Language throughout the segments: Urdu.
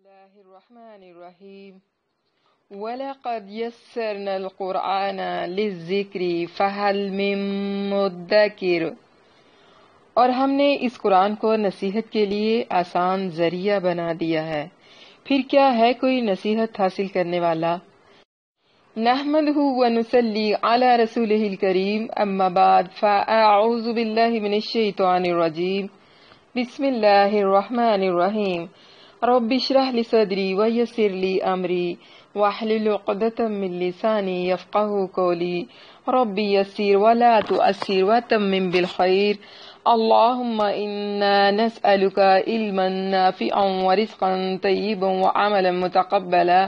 الله الرحمن الرحيم وَلَقَدْ يَسَّرْنَا الْقُرْآنَ لِلذِّكْرِ فَهَلْ مِن مُّدَّكِرٍ، اور ہم نے اس قرآن کو نصیحت کے لیے آسان ذریعہ بنا دیا ہے، پھر کیا ہے کوئی نصیحت حاصل کرنے والا۔ نحمدہ ونصلی علی رسولہ الکریم، اما بعد فاعوذ باللہ من الشیطان الرجیم، بسم اللہ الرحمن الرحیم۔ رب اشرح لی صدری ویسر لی امری واحلل عقدۃ من لسانی یفقہوا قولی رب یسر ولا تعسر وتمم بالخیر اللہم انا نسألک علما نافعا ورزقا طیبا وعملا متقبلا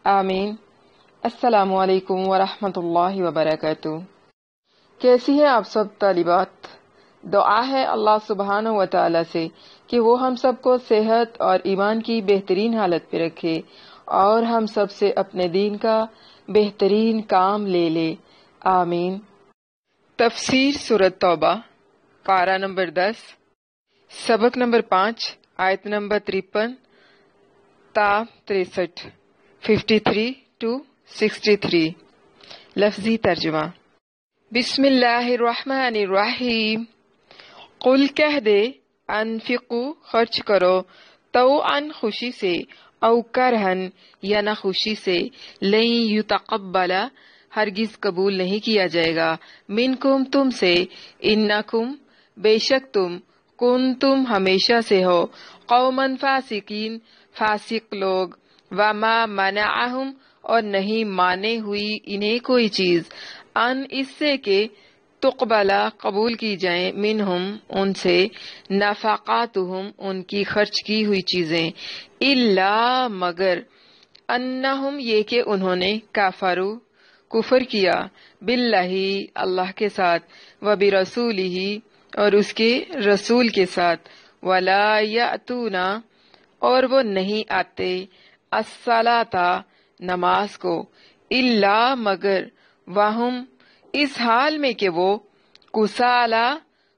آمین۔ السلام علیکم ورحمۃ اللہ وبرکاتہ۔ کیسی ہیں آپ سب طالبات؟ دعا ہے اللہ سبحانہ و تعالی سے کہ وہ ہم سب کو صحت اور ایمان کی بہترین حالت پہ رکھے اور ہم سب سے اپنے دین کا بہترین کام لے لے، آمین۔ تفسیر سورۃ توبہ، پارہ نمبر 10، سبق نمبر 5، آیت نمبر 53 تا 63، 53 to 63۔ لفظی ترجمہ۔ بسم اللہ الرحمن الرحیم۔ قل کہہ دے، انفقو خرچ کرو، طوعاً خوشی سے، او کرہن یا نہ خوشی سے، لن یتقبل ہرگز قبول نہیں کیا جائے گا، منکم تم سے، انکم بے شک تم، کنتم ہمیشہ سے ہو، قوماً فاسقین فاسق لوگ، وما منعہم اور نہیں مانے ہوئی انہیں کوئی چیز، ان اس سے کہ تقبلا قبول کی جائیں، منہم ان سے، نفقاتہم ان کی خرچ کی ہوئی چیزیں، الا مگر، انہم یہ کہ انہوں نے کفروا کفر کیا، باللہ اللہ کے ساتھ، وبرسولہ اور اس کے رسول کے ساتھ، ولا یأتون اور وہ نہیں آتے، الصلاۃ نماز کو، الا مگر، وہم اس حال میں کہ وہ کسالى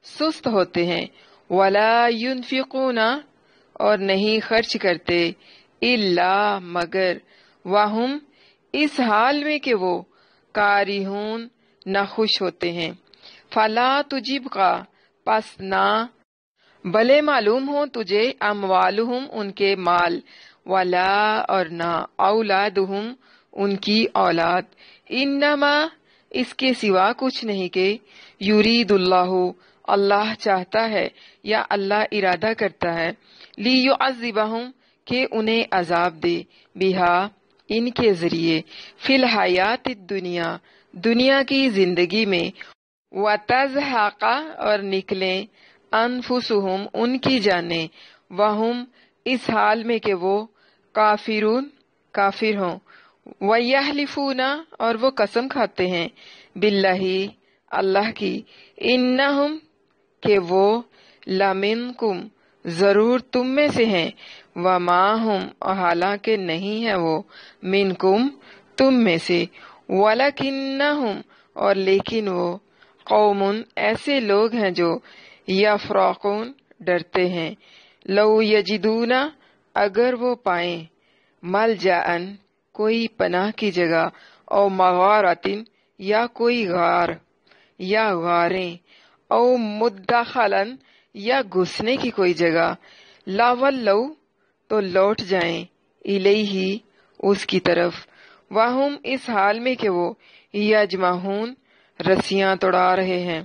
سست ہوتے ہیں، ولا ينفقون اور نہیں خرچ کرتے، الا مگر، وہم اس حال میں کہ وہ کارہون ناخوش ہوتے ہیں، فلا تجبک پس نہ بھلے معلوم ہو تجھے، اموالہم ان کے مال، ولا اور نہ اولادہم ان کی اولاد، انما اس کے سوا کچھ نہیں کہ یرید اللہ اللہ چاہتا ہے یا اللہ ارادہ کرتا ہے، لیعذبہم کہ انہیں عذاب دے، بہا ان کے ذریعے، فی الحیات الدنیا دنیا کی زندگی میں، وتزہق اور نکلیں، انفسہم ان کی جانیں، وہم اس حال میں کہ وہ کافرون کافر ہوں، وَيَحْلِفُونَ اور وہ قسم کھاتے ہیں، باللہ اللہ کی، انہم کہ وہ، لمنکم ضرور تم میں سے ہیں، وما ہم اور حالانکہ نہیں ہے وہ، منکم تم میں سے، ولکنہم اور لیکن وہ، قوم ایسے لوگ ہیں جو، یفرقون ڈرتے ہیں، لو یجدون اگر وہ پائیں، ملجأن کوئی پناہ کی جگہ، او مغارتن یا کوئی غار یا غاریں، او مدخلن یا گھسنے کی کوئی جگہ، لاولو تو لوٹ جائیں، الیہ اس کی طرف، وہم اس حال میں کہ وہ، یجمعون رسیاں توڑا رہے ہیں،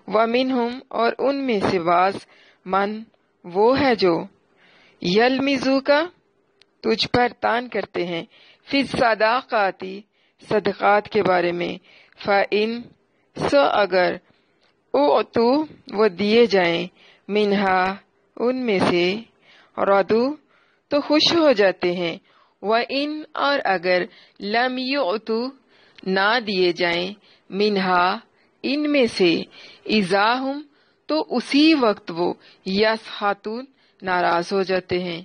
ومنہم اور ان میں سے بعض، من وہ ہے جو، یلمزوک تجھ پر تان کرتے ہیں، فی الصداقات صدقات کے بارے میں، فإن سو اگر، اعطو وہ دیے جائیں، منہا ان میں سے، ردو تو خوش ہو جاتے ہیں، وإن اور اگر، لم یعطو نہ دیے جائیں، منہا ان میں سے، اذا ہم تو اسی وقت وہ، یسخطون ناراض ہو جاتے ہیں،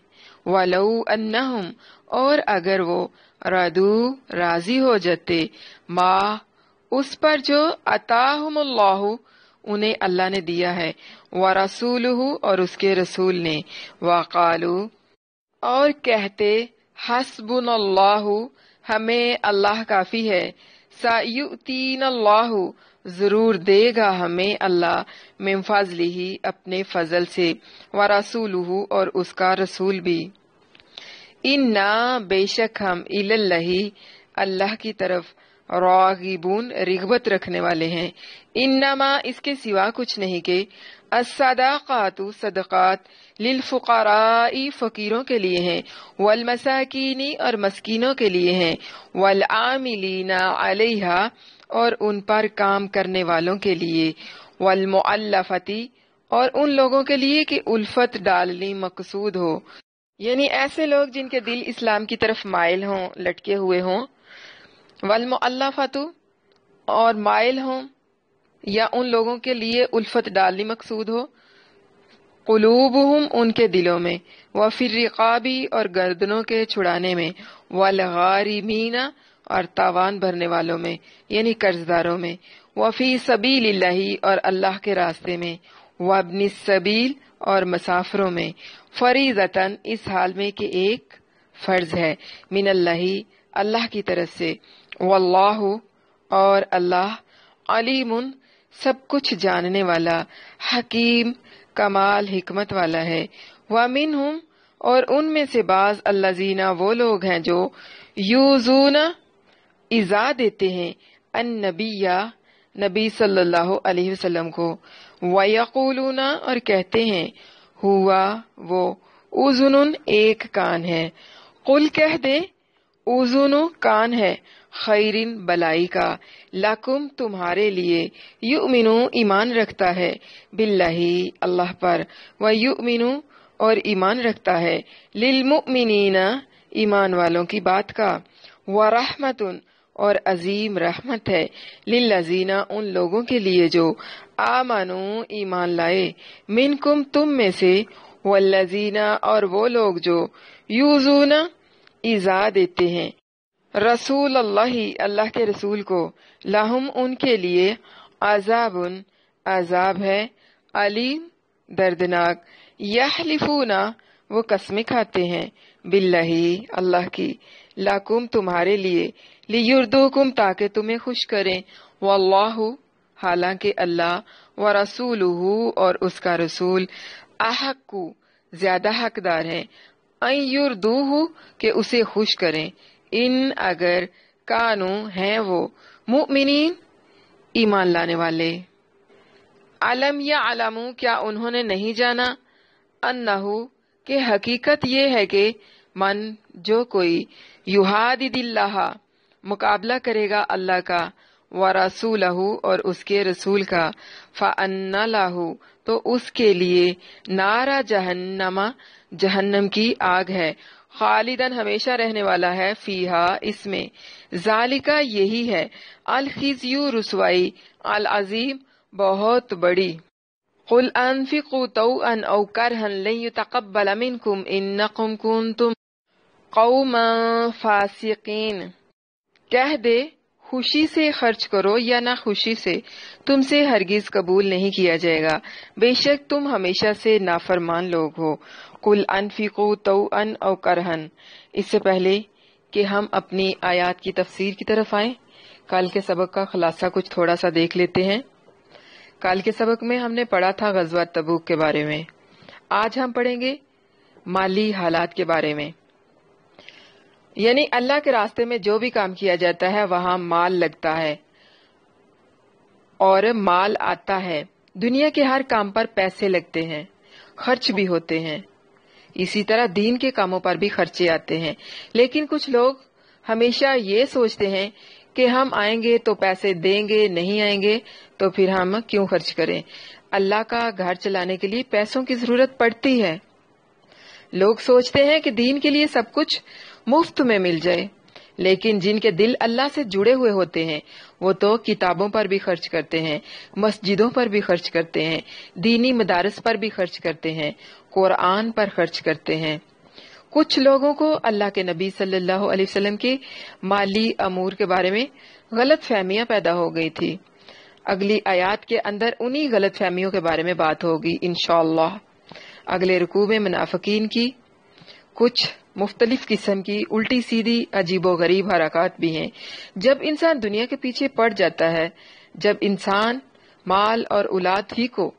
ولو انہم اور اگر وہ، ردو راضی ہو جاتے، ما اس پر جو، عطاہم اللہ انہیں اللہ نے دیا ہے، ورسولہ اور اس کے رسول نے، وقالو اور کہتے حسبناللہ، ہمیں اللہ کافی ہے، سیؤتینا اللہ، ضرور دے گا ہمیں اللہ، من فضلہ، اپنے فضل سے، ورسولہ، اور اس کا رسول بھی، انا، بے شک ہم، اللہ، اللہ کی طرف، راغبون، رغبت رکھنے والے ہیں، انما، اس کے سوا کچھ نہیں کہ، الصدقات، صدقات، للفقراء، فقیروں کے لیے ہیں، والمساکین، اور مسکینوں کے لیے ہیں، والعاملین علیہا، اور ان پر کام کرنے والوں کے لیے، والمؤلفتی، اور ان لوگوں کے لیے کہ الفت ڈالنی مقصود ہو، یعنی ایسے لوگ جن کے دل اسلام کی طرف مائل ہوں، لٹکے ہوئے ہوں، والمؤلفت، اور مائل ہوں، یا ان لوگوں کے لیے الفت ڈالنی مقصود ہو، قلوبہم، ان کے دلوں میں، وفی الرقاب، اور گردنوں کے چھڑانے میں، والغارمین، اور تاوان بھرنے والوں میں، یعنی قرض داروں میں، وفی سبیل اللہ، اور اللہ کے راستے میں، وابن السبیل، اور مسافروں میں، فریضتاً، اس حال میں کہ ایک فرض ہے، من اللہ، اللہ کی طرف سے، واللہ، اور اللہ، علیم، سب کچھ جاننے والا، حکیم، کمال حکمت والا ہے، ومنہم، اور ان میں سے بعض، الذین، وہ لوگ ہیں جو، یوزون، ایذا دیتے ہیں، النبی، نبی صلی اللہ علیہ وسلم کو، ویقولون، اور کہتے ہیں، ہوا، وہ، اذن، ایک کان ہے، قل، کہہ دے، اذن، کان ہے، خیرن، بلائی کا، لکم، تمہارے لیے، یؤمنو، ایمان رکھتا ہے، باللہ، اللہ پر، ویؤمنو، اور ایمان رکھتا ہے، للمؤمنین، ایمان والوں کی بات کا، ورحمت، اور عظیم رحمت ہے، للذین، ان لوگوں کے لیے جو، آمنو، ایمان لائے، منکم، تم میں سے، والذین، اور وہ لوگ جو، یوزون، ایذا دیتے ہیں، رسول اللہ، اللہ کے رسول کو، لہم، ان کے لیے، عذاب، عذاب ہے، علیم، دردناک، یحلفون، وہ قسمیں کھاتے ہیں، باللہ، اللہ کی، لکم، تمہارے لیے، لیردوکم، تاکہ تمہیں خوش کریں، واللہ، حالانکہ اللہ، ورسولہ، اور اس کا رسول، احق، زیادہ حقدار ہیں، ان یردوہ، کہ اسے خوش کریں، ان، اگر، کانو، ہیں وہ، مؤمنین، ایمان لانے والے، علم یعلموا، کیا انہوں نے نہیں جانا، انہو، کہ حقیقت یہ ہے کہ، من، جو کوئی، یحادد اللہ، مقابلہ کرے گا اللہ کا، ورسولہ، اور اس کے رسول کا، فأن لہ، تو اس کے لیے، نار جہنم، جہنم کی آگ ہے، خالدن، ہمیشہ رہنے والا ہے، فیہا، اس میں، ذالکا، یہی ہے، الخزی، رسوائی، العظیم، بہت بڑی، قل انفقوا طوعا او کرها لن يتقبل منكم انکم کنتم قوما فاسقین، کہہ دے، خوشی سے خرچ کرو یا نہ خوشی سے، تم سے ہرگز قبول نہیں کیا جائے گا، بے شک تم ہمیشہ سے نافرمان لوگ ہو، قل انفقوا طوعا او کرہا، اس سے پہلے کہ ہم اپنی آیات کی تفسیر کی طرف آئیں، کل کے سبق کا خلاصہ کچھ تھوڑا سا دیکھ لیتے ہیں۔ کل کے سبق میں ہم نے پڑھا تھا غزوہ تبوک کے بارے میں، آج ہم پڑھیں گے مالی حالات کے بارے میں، یعنی اللہ کے راستے میں جو بھی کام کیا جاتا ہے وہاں مال لگتا ہے اور مال آتا ہے، دنیا کے ہر کام پر پیسے لگتے ہیں، خرچ بھی ہوتے ہیں، اسی طرح دین کے کاموں پر بھی خرچے آتے ہیں، لیکن کچھ لوگ ہمیشہ یہ سوچتے ہیں کہ ہم آئیں گے تو پیسے دیں گے، نہیں آئیں گے تو پھر ہم کیوں خرچ کریں، اللہ کا گھر چلانے کے لیے پیسوں کی ضرورت پڑتی ہے، لوگ سوچتے ہیں کہ دین کے لیے سب کچھ مفت میں مل جائے، لیکن جن کے دل اللہ سے جڑے ہوئے ہوتے ہیں وہ تو کتابوں پر بھی خرچ کرتے ہیں، مسجدوں پر بھی خرچ کرتے ہیں، دینی مدارس پر بھی خرچ کرتے ہیں، قرآن پر خرچ کرتے ہیں۔ کچھ لوگوں کو اللہ کے نبی صلی اللہ علیہ وسلم کے مالی امور کے بارے میں غلط فہمیاں پیدا ہو گئی تھی، اگلی آیات کے اندر انہی غلط فہمیوں کے بارے میں بات ہوگی انشاءاللہ۔ اگلے رکوع میں منافقین کی کچھ مختلف قسم کی الٹی سیدھی عجیب و غریب حرکات بھی ہیں۔ جب انسان دنیا کے پیچھے پڑ جاتا ہے، جب انسان مال اور اولاد ہی کو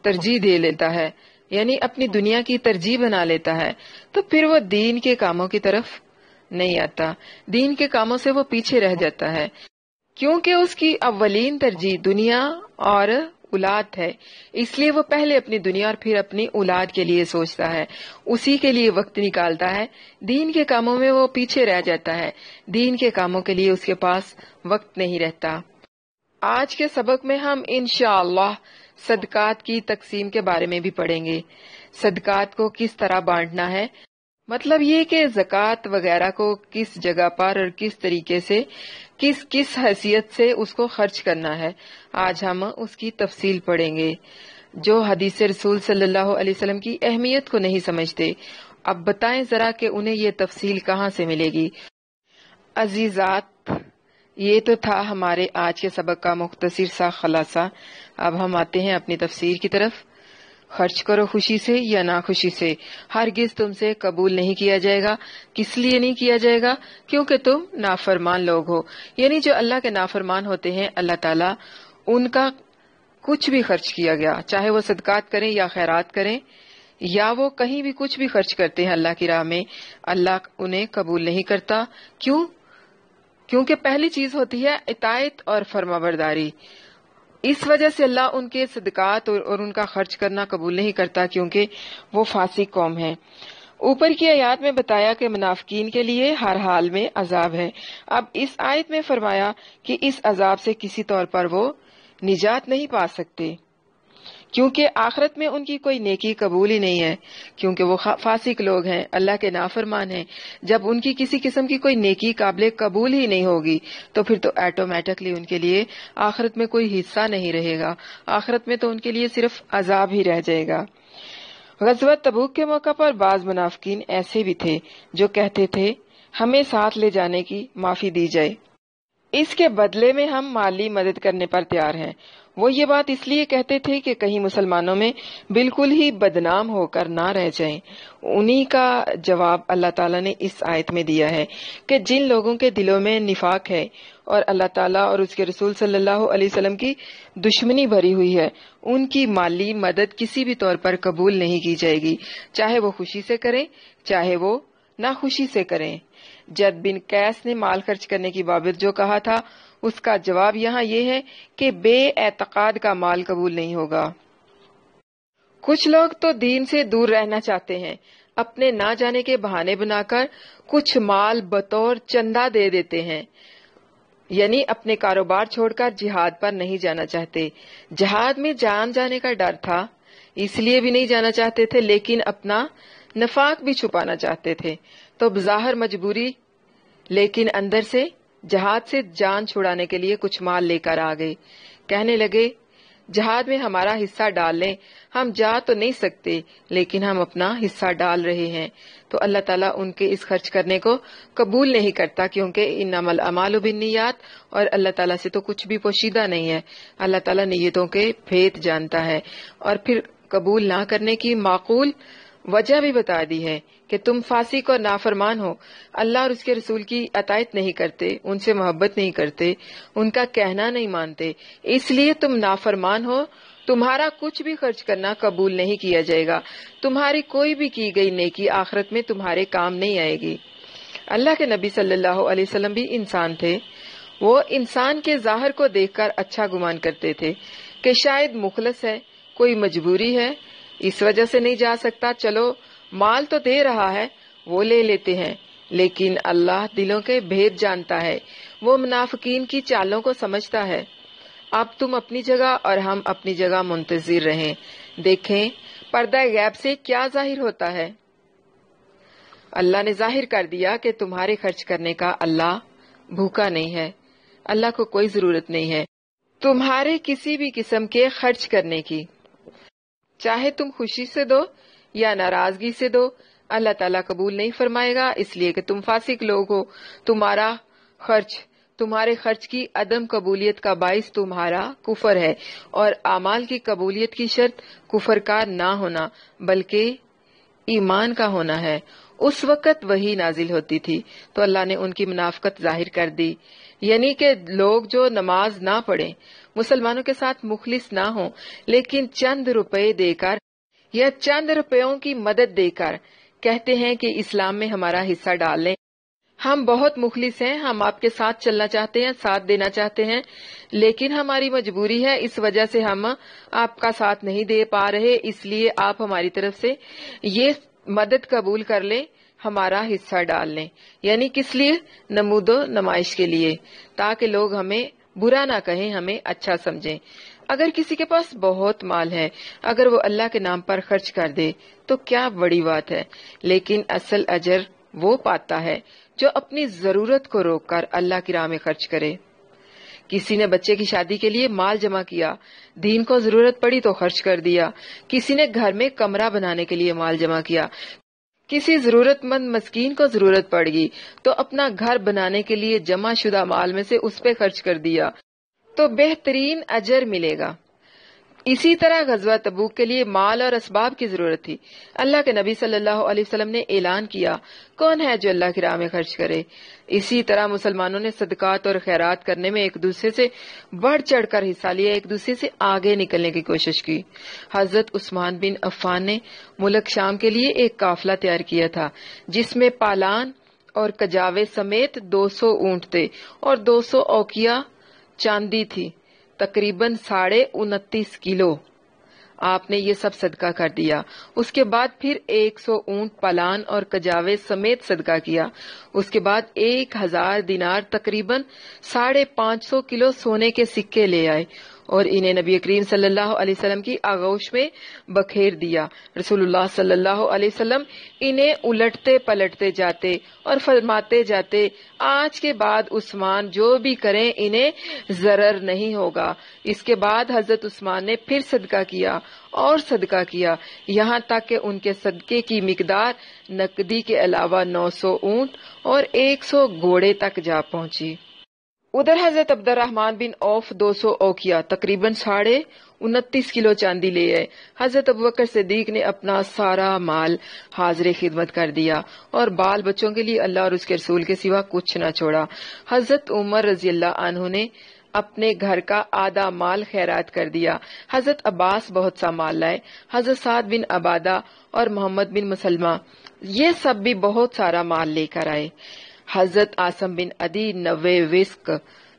ترجیح دے لیتا ہے، یعنی اپنی دنیا کی ترجیح بنا لیتا ہے، تو پھر وہ دین کے کاموں کی طرف نہیں آتا، دین کے کاموں سے وہ پیچھے رہ جاتا ہے، کیونکہ اس کی اولین ترجیح دنیا اور اولاد ہے۔ اس لیے وہ پہلے اپنی دنیا اور پھر اپنی اولاد کے لیے سوچتا ہے، اسی کے لیے وقت نکالتا ہے۔ دین کے کاموں میں وہ پیچھے رہ جاتا ہے، دین کے کاموں کے لیے اس کے پاس وقت نہیں رہتا۔ آج کے سبق میں ہم انشاءاللہ صدقات کی تقسیم کے بارے میں بھی پڑھیں گے۔ صدقات کو کس طرح بانٹنا ہے، مطلب یہ کہ زکوٰۃ وغیرہ کو کس جگہ پر اور کس طریقے سے، کس حیثیت سے اس کو خرچ کرنا ہے، آج ہم اس کی تفصیل پڑھیں گے۔ جو حدیث رسول صلی اللہ علیہ وسلم کی اہمیت کو نہیں سمجھتے، اب بتائیں ذرا کہ انہیں یہ تفصیل کہاں سے ملے گی۔ عزیزات، یہ تو تھا ہمارے آج کے سبق کا مختصر سا خلاصہ۔ اب ہم آتے ہیں اپنی تفسیر کی طرف۔ خرچ کرو خوشی سے یا ناخوشی سے، ہرگز تم سے قبول نہیں کیا جائے گا۔ کس لیے نہیں کیا جائے گا؟ کیونکہ تم نافرمان لوگ ہو، یعنی جو اللہ کے نافرمان ہوتے ہیں، اللہ تعالیٰ ان کا کچھ بھی خرچ کیا گیا، چاہے وہ صدقات کریں یا خیرات کریں یا وہ کہیں بھی کچھ بھی خرچ کرتے ہیں اللہ کی راہ میں، اللہ انہیں قبول نہیں کرتا۔ کیونکہ پہلی چیز ہوتی ہے اطاعت اور فرمانبرداری۔ اس وجہ سے اللہ ان کے صدقات اور ان کا خرچ کرنا قبول نہیں کرتا، کیونکہ وہ فاسق قوم ہے۔ اوپر کی آیات میں بتایا کہ منافقین کے لیے ہر حال میں عذاب ہے۔ اب اس آیت میں فرمایا کہ اس عذاب سے کسی طور پر وہ نجات نہیں پا سکتے، کیونکہ آخرت میں ان کی کوئی نیکی قبول ہی نہیں ہے، کیونکہ وہ فاسق لوگ ہیں، اللہ کے نافرمان ہیں۔ جب ان کی کسی قسم کی کوئی نیکی قابل قبول ہی نہیں ہوگی تو پھر تو ایٹومیٹکلی ان کے لیے آخرت میں کوئی حصہ نہیں رہے گا، آخرت میں تو ان کے لیے صرف عذاب ہی رہ جائے گا۔ غزوہ تبوک کے موقع پر بعض منافقین ایسے بھی تھے جو کہتے تھے ہمیں ساتھ لے جانے کی معافی دی جائے، اس کے بدلے میں ہم مالی مدد کرنے پر تیار ہیں۔ وہ یہ بات اس لیے کہتے تھے کہ کہیں مسلمانوں میں بالکل ہی بدنام ہو کر نہ رہ جائیں۔ انہی کا جواب اللہ تعالیٰ نے اس آیت میں دیا ہے کہ جن لوگوں کے دلوں میں نفاق ہے اور اللہ تعالیٰ اور اس کے رسول صلی اللہ علیہ وسلم کی دشمنی بھری ہوئی ہے، ان کی مالی مدد کسی بھی طور پر قبول نہیں کی جائے گی، چاہے وہ خوشی سے کریں چاہے وہ ناخوشی سے کریں۔ جد بن قیس نے مال خرچ کرنے کی بابت جو کہا تھا، اس کا جواب یہاں یہ ہے کہ بے اعتقاد کا مال قبول نہیں ہوگا۔ کچھ لوگ تو دین سے دور رہنا چاہتے ہیں، اپنے نہ جانے کے بہانے بنا کر کچھ مال بطور چندہ دے دیتے ہیں، یعنی اپنے کاروبار چھوڑ کر جہاد پر نہیں جانا چاہتے۔ جہاد میں جان جانے کا ڈر تھا، اس لیے بھی نہیں جانا چاہتے تھے، لیکن اپنا نفاق بھی چھپانا چاہتے تھے، تو بظاہر مجبوری لیکن اندر سے جہاد سے جان چھڑانے کے لیے کچھ مال لے کر آ گئے۔ کہنے لگے جہاد میں ہمارا حصہ ڈال لیں، ہم جا تو نہیں سکتے لیکن ہم اپنا حصہ ڈال رہے ہیں۔ تو اللہ تعالیٰ ان کے اس خرچ کرنے کو قبول نہیں کرتا، کیونکہ انما الاعمال بالنیات، اور اللہ تعالیٰ سے تو کچھ بھی پوشیدہ نہیں ہے، اللہ تعالیٰ نیتوں کے بھید جانتا ہے۔ اور پھر قبول نہ کرنے کی معقول وجہ بھی بتا دی ہے کہ تم فاسق اور نافرمان ہو، اللہ اور اس کے رسول کی اطاعت نہیں کرتے، ان سے محبت نہیں کرتے، ان کا کہنا نہیں مانتے، اس لیے تم نافرمان ہو، تمہارا کچھ بھی خرچ کرنا قبول نہیں کیا جائے گا، تمہاری کوئی بھی کی گئی نیکی آخرت میں تمہارے کام نہیں آئے گی۔ اللہ کے نبی صلی اللہ علیہ وسلم بھی انسان تھے، وہ انسان کے ظاہر کو دیکھ کر اچھا گمان کرتے تھے کہ شاید مخلص ہے، کوئی مجبوری ہے، اس وجہ سے نہیں جا سکتا، چلو مال تو دے رہا ہے وہ لے لیتے ہیں۔ لیکن اللہ دلوں کے بھید جانتا ہے، وہ منافقین کی چالوں کو سمجھتا ہے۔ اب تم اپنی جگہ اور ہم اپنی جگہ منتظر رہیں، دیکھیں پردہ غیب سے کیا ظاہر ہوتا ہے۔ اللہ نے ظاہر کر دیا کہ تمہارے خرچ کرنے کا اللہ بھوکا نہیں ہے، اللہ کو کوئی ضرورت نہیں ہے تمہارے کسی بھی قسم کے خرچ کرنے کی، چاہے تم خوشی سے دو یا ناراضگی سے دو، اللہ تعالیٰ قبول نہیں فرمائے گا، اس لیے کہ تم فاسق لوگ ہو۔ تمہارے خرچ کی عدم قبولیت کا باعث تمہارا کفر ہے، اور اعمال کی قبولیت کی شرط کفر کا نہ ہونا بلکہ ایمان کا ہونا ہے۔ اس وقت وہی نازل ہوتی تھی تو اللہ نے ان کی منافقت ظاہر کر دی، یعنی کہ لوگ جو نماز نہ پڑھیں، مسلمانوں کے ساتھ مخلص نہ ہوں، لیکن چند روپے دے کر یا چند روپیوں کی مدد دے کر کہتے ہیں کہ اسلام میں ہمارا حصہ ڈال لیں، ہم بہت مخلص ہیں، ہم آپ کے ساتھ چلنا چاہتے ہیں، ساتھ دینا چاہتے ہیں، لیکن ہماری مجبوری ہے، اس وجہ سے ہم آپ کا ساتھ نہیں دے پا رہے، اس لیے آپ ہماری طرف سے یہ مدد قبول کر لیں، ہمارا حصہ ڈال لیں۔ یعنی کس لیے؟ نمود و نمائش کے لیے، تاکہ لوگ ہمیں برا نہ کہیں، ہمیں اچھا سمجھیں۔ اگر کسی کے پاس بہت مال ہے، اگر وہ اللہ کے نام پر خرچ کر دے تو کیا بڑی بات ہے، لیکن اصل اجر وہ پاتا ہے جو اپنی ضرورت کو روک کر اللہ کی راہ میں خرچ کرے۔ کسی نے بچے کی شادی کے لیے مال جمع کیا، دین کو ضرورت پڑی تو خرچ کر دیا۔ کسی نے گھر میں کمرہ بنانے کے لیے مال جمع کیا، کسی ضرورت مند مسکین کو ضرورت پڑ گئی تو اپنا گھر بنانے کے لیے جمع شدہ مال میں سے اس پہ خرچ کر دیا تو بہترین اجر ملے گا۔ اسی طرح غزوہ تبوک کے لیے مال اور اسباب کی ضرورت تھی، اللہ کے نبی صلی اللہ علیہ وسلم نے اعلان کیا، کون ہے جو اللہ کی راہ میں خرچ کرے؟ اسی طرح مسلمانوں نے صدقات اور خیرات کرنے میں ایک دوسرے سے بڑھ چڑھ کر حصہ لیا، ایک دوسرے سے آگے نکلنے کی کوشش کی۔ حضرت عثمان بن عفان نے ملک شام کے لیے ایک قافلہ تیار کیا تھا جس میں پالان اور کجاوے سمیت 200 اونٹ تھے اور 200 اوقیہ چاندی تھی، تقریباً 29.5 کلو۔ آپ نے یہ سب صدقہ کر دیا۔ اس کے بعد پھر 100 اونٹ پالان اور کجاوے سمیت صدقہ کیا۔ اس کے بعد 1000 دینار تقریباً 550 کلو سونے کے سکے لے آئے اور انہیں نبی کریم صلی اللہ علیہ وسلم کی آغوش میں بکھیر دیا۔ رسول اللہ صلی اللہ علیہ وسلم انہیں الٹتے پلٹتے جاتے اور فرماتے جاتے، آج کے بعد عثمان جو بھی کریں انہیں ضرر نہیں ہوگا۔ اس کے بعد حضرت عثمان نے پھر صدقہ کیا اور صدقہ کیا، یہاں تک کہ ان کے صدقے کی مقدار نقدی کے علاوہ 900 اونٹ اور 100 گھوڑے تک جا پہنچی۔ ادھر حضرت عبد الرحمن بن عوف 200 اوقیہ تقریباً 29.5 کلو چاندی لے آئے۔ حضرت ابوبکر صدیق نے اپنا سارا مال حاضر خدمت کر دیا اور بال بچوں کے لیے اللہ اور اس کے رسول کے سوا کچھ نہ چھوڑا۔ حضرت عمر رضی اللہ عنہ نے اپنے گھر کا آدھا مال خیرات کر دیا۔ حضرت عباس بہت سا مال لائے۔ حضرت سعد بن عبادہ اور محمد بن مسلمہ یہ سب بھی بہت سارا مال لے کر آئے۔ حضرت عاصم بن عدی 90 وسق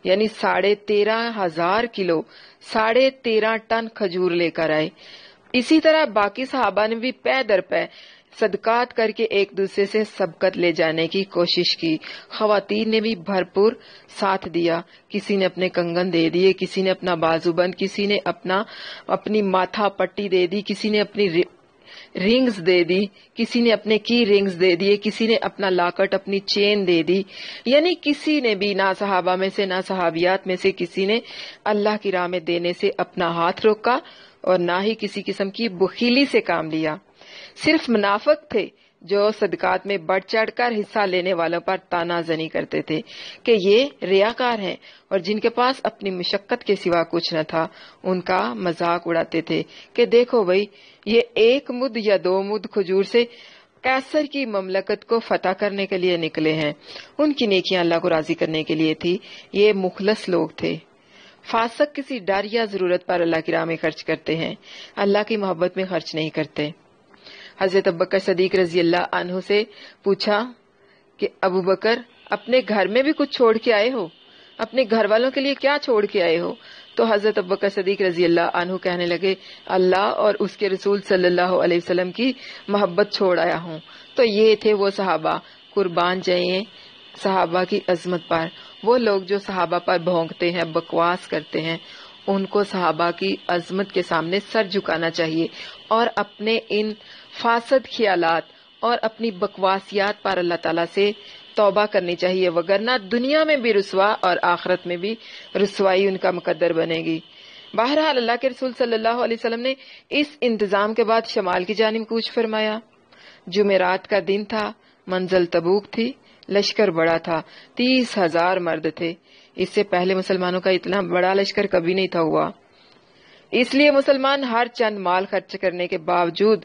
یعنی 13,500 کلو 13.5 ٹن کھجور لے کر آئے۔ اسی طرح باقی صحابہ نے بھی پے در پے صدقات کر کے ایک دوسرے سے سبقت لے جانے کی کوشش کی۔ خواتین نے بھی بھرپور ساتھ دیا، کسی نے اپنے کنگن دے دیے، کسی نے اپنا بازو بند، کسی نے اپنی ماتھا پٹی دے دی، کسی نے اپنی رنگز دے دی، کسی نے اپنے کی رنگز دے دیے، کسی نے اپنا لاکٹ اپنی چین دے دی، یعنی کسی نے بھی نہ صحابہ میں سے نہ صحابیات میں سے کسی نے اللہ کی راہ میں دینے سے اپنا ہاتھ روکا اور نہ ہی کسی قسم کی بخیلی سے کام لیا۔ صرف منافق تھے جو صدقات میں بڑھ چڑھ کر حصہ لینے والوں پر تانا زنی کرتے تھے کہ یہ ریاکار ہیں، اور جن کے پاس اپنی مشقت کے سوا کچھ نہ تھا ان کا مذاق اڑاتے تھے کہ دیکھو بھائی یہ 1 مد یا 2 مد کھجور سے قیصر کی مملکت کو فتح کرنے کے لیے نکلے ہیں۔ ان کی نیکیاں اللہ کو راضی کرنے کے لیے تھی۔ یہ مخلص لوگ تھے۔ فاسق کسی ڈر یا ضرورت پر اللہ کی راہ میں خرچ کرتے ہیں، اللہ کی محبت میں خرچ نہیں کرتے۔ حضرت ابوبکر صدیق رضی اللہ عنہ سے پوچھا کہ ابوبکر اپنے گھر میں بھی کچھ چھوڑ کے آئے ہو؟ اپنے گھر والوں کے لیے کیا چھوڑ کے آئے ہو؟ تو حضرت ابوبکر صدیق رضی اللہ عنہ کہنے لگے، اللہ اور اس کے رسول صلی اللہ علیہ وسلم کی محبت چھوڑ آیا ہوں۔ تو یہ تھے وہ صحابہ، قربان جائیں صحابہ کی عظمت پر۔ وہ لوگ جو صحابہ پر بھونکتے ہیں، بکواس کرتے ہیں، ان کو صحابہ کی عظمت کے سامنے سر جھکانا چاہیے اور اپنے ان فاسد خیالات اور اپنی بکواسیات پر اللہ تعالیٰ سے توبہ کرنی چاہیے، وگرنہ دنیا میں بھی رسوا اور آخرت میں بھی رسوائی ان کا مقدر بنے گی۔ بہرحال اللہ کے رسول صلی اللہ علیہ وسلم نے اس انتظام کے بعد شمال کی جانب کوچ فرمایا۔ جمعرات کا دن تھا، منزل تبوک تھی، لشکر بڑا تھا، 30,000 مرد تھے۔ اس سے پہلے مسلمانوں کا اتنا بڑا لشکر کبھی نہیں تھا ہوا، اس لیے مسلمان ہر چند مال خرچ کرنے کے باوجود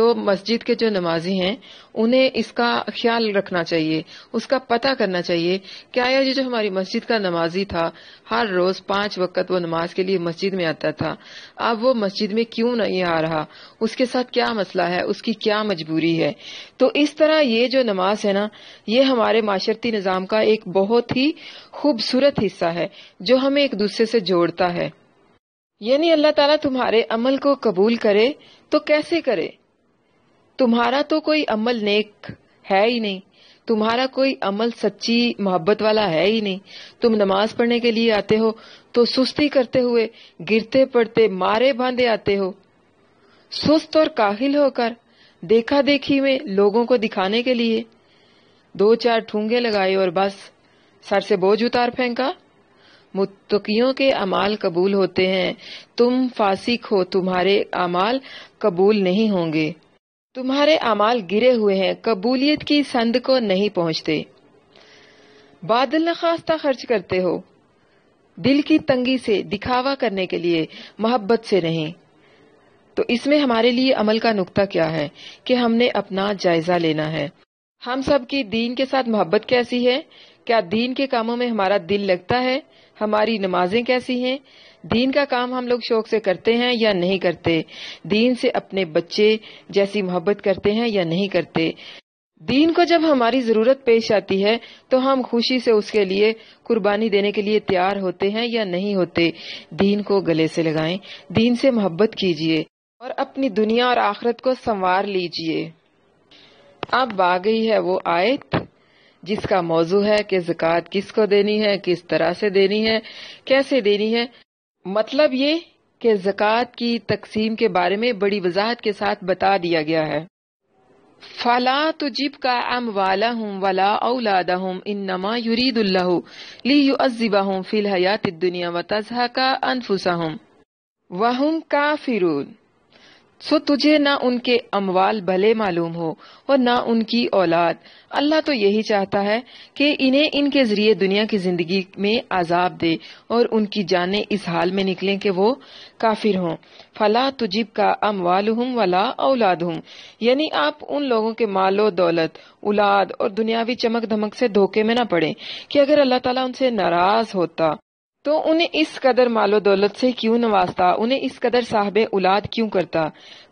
تو مسجد کے جو نمازی ہیں انہیں اس کا خیال رکھنا چاہیے، اس کا پتہ کرنا چاہیے کہ آیا یہ جو ہماری مسجد کا نمازی تھا ہر روز 5 وقت وہ نماز کے لیے مسجد میں آتا تھا، اب وہ مسجد میں کیوں نہیں آ رہا، اس کے ساتھ کیا مسئلہ ہے، اس کی کیا مجبوری ہے۔ تو اس طرح یہ جو نماز ہے نا، یہ ہمارے معاشرتی نظام کا ایک بہت ہی خوبصورت حصہ ہے جو ہمیں ایک دوسرے سے جوڑتا ہے۔ یعنی اللہ تعالیٰ تمہارے عمل کو قبول کرے تو کیسے کرے؟ تمہارا تو کوئی عمل نیک ہے ہی نہیں، تمہارا کوئی عمل سچی محبت والا ہے ہی نہیں۔ تم نماز پڑھنے کے لیے آتے ہو تو سستی کرتے ہوئے، گرتے پڑتے، مارے باندھے آتے ہو، سست اور کاہل ہو کر، دیکھا دیکھی میں لوگوں کو دکھانے کے لیے 2-4 ٹھونگے لگائے اور بس سر سے بوجھ اتار پھینکا۔ متقیوں کے اعمال قبول ہوتے ہیں، تم فاسق ہو، تمہارے اعمال قبول نہیں ہوں گے، تمہارے اعمال گرے ہوئے ہیں، قبولیت کی سند کو نہیں پہنچتے، بادل نخواستہ خرچ کرتے ہو، دل کی تنگی سے، دکھاوا کرنے کے لیے، محبت سے نہیں۔ تو اس میں ہمارے لیے عمل کا نقطہ کیا ہے کہ ہم نے اپنا جائزہ لینا ہے۔ ہم سب کی دین کے ساتھ محبت کیسی ہے؟ کیا دین کے کاموں میں ہمارا دل لگتا ہے؟ ہماری نمازیں کیسی ہیں؟ دین کا کام ہم لوگ شوق سے کرتے ہیں یا نہیں کرتے؟ دین سے اپنے بچے جیسی محبت کرتے ہیں یا نہیں کرتے؟ دین کو جب ہماری ضرورت پیش آتی ہے تو ہم خوشی سے اس کے لیے قربانی دینے کے لیے تیار ہوتے ہیں یا نہیں ہوتے؟ دین کو گلے سے لگائیں، دین سے محبت کیجیے اور اپنی دنیا اور آخرت کو سنوار لیجیے۔ اب آ گئی ہے وہ آیت جس کا موضوع ہے کہ زکوٰۃ کس کو دینی ہے، کس طرح سے دینی ہے، کیسے دینی ہے۔ مطلب یہ کہ زکوٰۃ کی تقسیم کے بارے میں بڑی وضاحت کے ساتھ بتا دیا گیا ہے۔ فَلَا تُجِبْكَ أَمْوَالَهُمْ وَلَا أَوْلَادَهُمْ إِنَّمَا يُرِيدُ اللَّهُ لِيُعَذِّبَهُمْ فِي الْحَيَاةِ الدُّنْيَا وَتَزْهَقَ أَنفُسُهُمْ وَهُمْ كَافِرُونَ۔ سو تجھے نہ ان کے اموال بھلے معلوم ہو اور نہ ان کی اولاد، اللہ تو یہی چاہتا ہے کہ انہیں ان کے ذریعے دنیا کی زندگی میں عذاب دے اور ان کی جانیں اس حال میں نکلیں کہ وہ کافر ہوں۔ فلا تجبک اموالہم ولا اولادہم، یعنی آپ ان لوگوں کے مال و دولت، اولاد اور دنیاوی چمک دھمک سے دھوکے میں نہ پڑیں کہ اگر اللہ تعالیٰ ان سے ناراض ہوتا تو انہیں اس قدر مال و دولت سے کیوں نوازتا، انہیں اس قدر صاحب اولاد کیوں کرتا،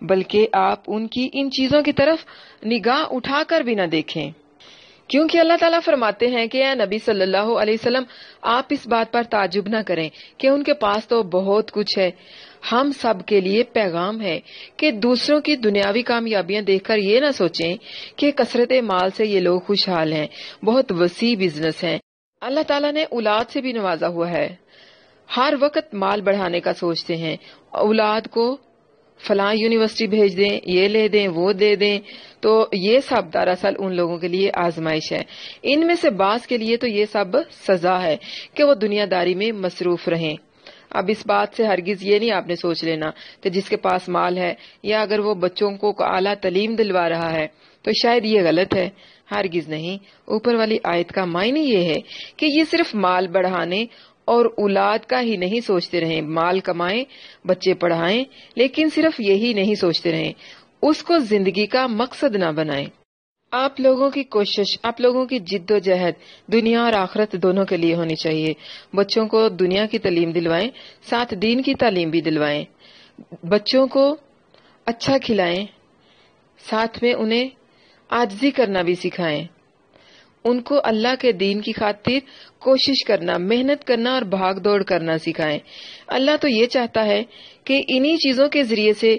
بلکہ آپ ان کی ان چیزوں کی طرف نگاہ اٹھا کر بھی نہ دیکھیں، کیونکہ اللہ تعالیٰ فرماتے ہیں کہ اے نبی صلی اللہ علیہ وسلم آپ اس بات پر تعجب نہ کریں کہ ان کے پاس تو بہت کچھ ہے۔ ہم سب کے لیے پیغام ہے کہ دوسروں کی دنیاوی کامیابیاں دیکھ کر یہ نہ سوچیں کہ کثرت مال سے یہ لوگ خوشحال ہیں، بہت وسیع بزنس ہیں۔ اللہ تعالیٰ نے اولاد سے بھی نوازا ہوا ہے، ہر وقت مال بڑھانے کا سوچتے ہیں، اولاد کو فلاں یونیورسٹی بھیج دیں، یہ لے دیں، وہ دے دیں، تو یہ سب دراصل ان لوگوں کے لیے آزمائش ہے۔ ان میں سے بعض کے لیے تو یہ سب سزا ہے کہ وہ دنیا داری میں مصروف رہیں۔ اب اس بات سے ہرگز یہ نہیں آپ نے سوچ لینا کہ جس کے پاس مال ہے یا اگر وہ بچوں کو اعلیٰ تعلیم دلوا رہا ہے تو شاید یہ غلط ہے، ہرگز نہیں۔ اوپر والی آیت کا معنی یہ ہے کہ یہ صرف مال بڑھانے اور اولاد کا ہی نہیں سوچتے رہیں، مال کمائیں، بچے پڑھائیں، لیکن صرف یہی نہیں سوچتے رہیں، اس کو زندگی کا مقصد نہ بنائیں۔ آپ لوگوں کی کوشش، آپ لوگوں کی جد و جہد دنیا اور آخرت دونوں کے لیے ہونی چاہیے۔ بچوں کو دنیا کی تعلیم دلوائیں، ساتھ دین کی تعلیم بھی دلوائیں، بچوں کو اچھا کھلائیں، ساتھ میں انہیں عاجزی کرنا بھی سکھائیں، ان کو اللہ کے دین کی خاطر کوشش کرنا، محنت کرنا اور بھاگ دوڑ کرنا سکھائیں۔ اللہ تو یہ چاہتا ہے کہ انہی چیزوں کے ذریعے سے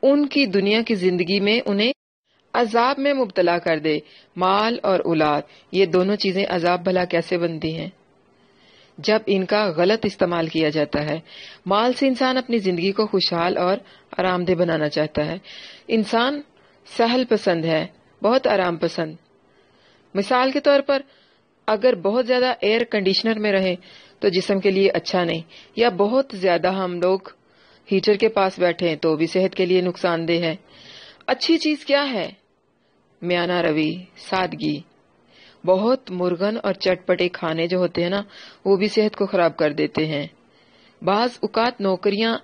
ان کی دنیا کی زندگی میں انہیں عذاب میں مبتلا کر دے۔ مال اور اولاد، یہ دونوں چیزیں عذاب بھلا کیسے بنتی ہیں؟ جب ان کا غلط استعمال کیا جاتا ہے۔ مال سے انسان اپنی زندگی کو خوشحال اور آرام دہ بنانا چاہتا ہے، انسان سہل پسند ہے، بہت آرام پسند۔ مثال کے طور پر اگر بہت زیادہ ایئر کنڈیشنر میں رہے تو جسم کے لیے اچھا نہیں، یا بہت زیادہ ہم لوگ ہیٹر کے پاس بیٹھے تو بھی صحت کے لیے نقصان دہ ہے۔ اچھی چیز کیا ہے؟ میانہ روی، سادگی۔ بہت مرغن اور چٹپٹے کھانے جو ہوتے ہیں نا، وہ بھی صحت کو خراب کر دیتے ہیں۔ بعض اوقات نوکریاں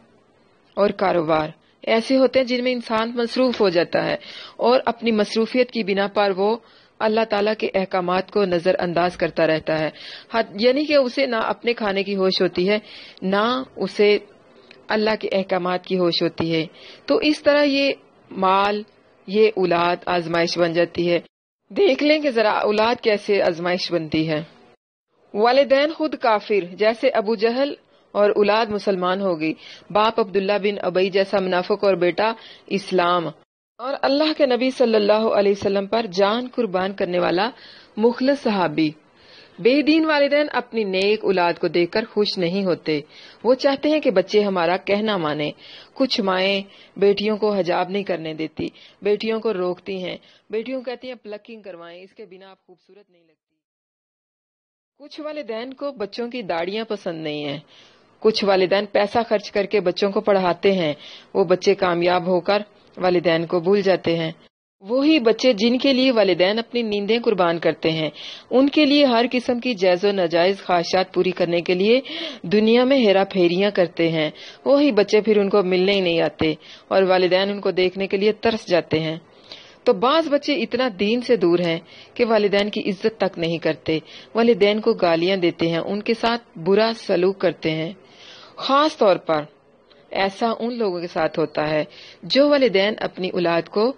اور کاروبار ایسے ہوتے ہیں جن میں انسان مصروف ہو جاتا ہے اور اپنی مصروفیت کی بنا پر وہ اللہ تعالیٰ کے احکامات کو نظر انداز کرتا رہتا ہے، یعنی کہ اسے نہ اپنے کھانے کی ہوش ہوتی ہے نہ اسے اللہ کے احکامات کی ہوش ہوتی ہے. تو اس طرح یہ مال، یہ اولاد آزمائش بن جاتی ہے. دیکھ لیں کہ ذرا اولاد کیسے آزمائش بنتی ہے. والدین خود کافر جیسے ابو جہل اور اولاد مسلمان ہوگی، باپ عبداللہ بن ابی جیسا منافق اور بیٹا اسلام، اور اللہ کے نبی صلی اللہ علیہ وسلم پر جان قربان کرنے والا مخلص صحابی. بے دین والدین اپنی نیک اولاد کو دیکھ کر خوش نہیں ہوتے، وہ چاہتے ہیں کہ بچے ہمارا کہنا مانیں. کچھ مائیں بیٹیوں کو حجاب نہیں کرنے دیتی، بیٹیوں کو روکتی ہیں، بیٹیوں کو کہتی ہیں پلکنگ کروائیں، اس کے بنا آپ خوبصورت نہیں لگتی. کچھ والدین کو بچوں کی داڑیاں پسند نہیں ہیں. کچھ والدین پیسہ خرچ کر کے بچوں کو پڑھاتے ہیں، وہ بچے کامیاب ہو کر والدین کو بھول جاتے ہیں. وہی بچے جن کے لیے والدین اپنی نیندیں قربان کرتے ہیں، ان کے لیے ہر قسم کی جائز و ناجائز خواہشات پوری کرنے کے لیے دنیا میں ہیرا پھیریاں کرتے ہیں، وہی بچے پھر ان کو ملنے ہی نہیں آتے اور والدین ان کو دیکھنے کے لیے ترس جاتے ہیں. تو بعض بچے اتنا دین سے دور ہیں کہ والدین کی عزت تک نہیں کرتے، والدین کو گالیاں دیتے ہیں، ان کے ساتھ برا سلوک کرتے ہیں. خاص طور پر ایسا ان لوگوں کے ساتھ ہوتا ہے جو والدین اپنی اولاد کو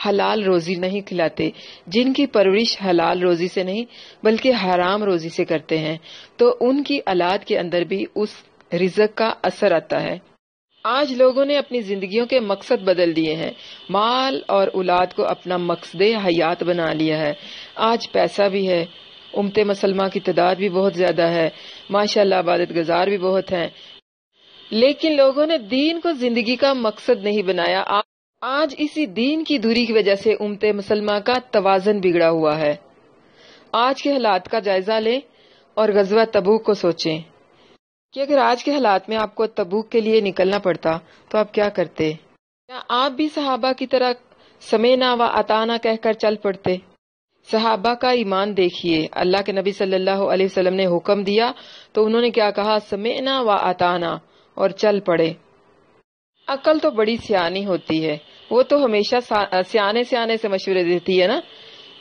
حلال روزی نہیں کھلاتے، جن کی پرورش حلال روزی سے نہیں بلکہ حرام روزی سے کرتے ہیں، تو ان کی اولاد کے اندر بھی اس رزق کا اثر آتا ہے. آج لوگوں نے اپنی زندگیوں کے مقصد بدل دیے ہیں، مال اور اولاد کو اپنا مقصد حیات بنا لیا ہے. آج پیسہ بھی ہے، امت مسلمہ کی تعداد بھی بہت زیادہ ہے، ماشاءاللہ عبادت گزار بھی بہت ہیں، لیکن لوگوں نے دین کو زندگی کا مقصد نہیں بنایا. آج اسی دین کی دوری کی وجہ سے امت مسلمہ کا توازن بگڑا ہوا ہے. آج کے حالات کا جائزہ لیں اور غزوہ تبوک کو سوچیں کہ اگر آج کے حالات میں آپ کو تبوک کے لیے نکلنا پڑتا تو آپ کیا کرتے؟ کیا آپ بھی صحابہ کی طرح سمعنا و اطعنا کہہ کر چل پڑتے؟ صحابہ کا ایمان دیکھیے، اللہ کے نبی صلی اللہ علیہ وسلم نے حکم دیا تو انہوں نے کیا کہا؟ سمعنا و اطعنا، اور چل پڑے. عقل تو بڑی سیانی ہوتی ہے، وہ تو ہمیشہ سیانے سے مشورے دیتی ہے نا